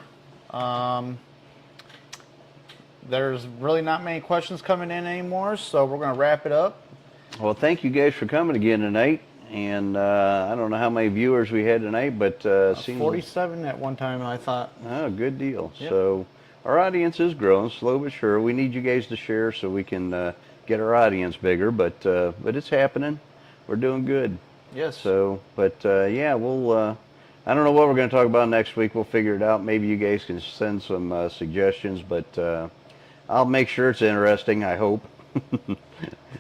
There's really not many questions coming in anymore, so we're going to wrap it up. Well, thank you guys for coming again tonight. And I don't know how many viewers we had tonight, but seems 47 at one time, I thought. Oh, good deal. Yep. So our audience is growing, slow but sure. We need you guys to share so we can get our audience bigger, but it's happening. We're doing good. Yes. So, but we'll. I don't know what we're going to talk about next week. We'll figure it out. Maybe you guys can send some suggestions, but I'll make sure it's interesting. I hope.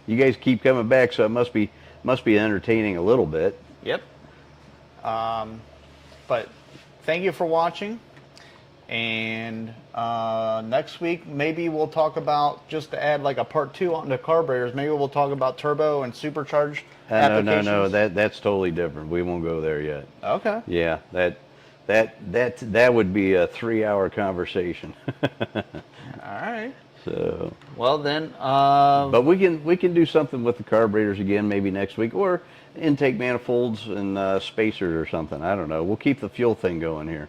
You guys keep coming back, so it must be entertaining a little bit. Yep. But thank you for watching, And next week, maybe we'll talk about, just to add like a part 2 onto carburetors, maybe we'll talk about turbo and supercharged No, applications. no, that's totally different. We won't go there yet. Okay. Yeah, that would be a 3-hour conversation. All right. So, Well then, but we can do something with the carburetors again maybe next week, or intake manifolds and spacers or something. I don't know. We'll keep the fuel thing going here.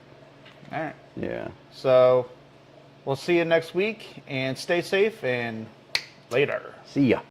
all right. Yeah. So we'll see you next week, and stay safe, and later. See ya.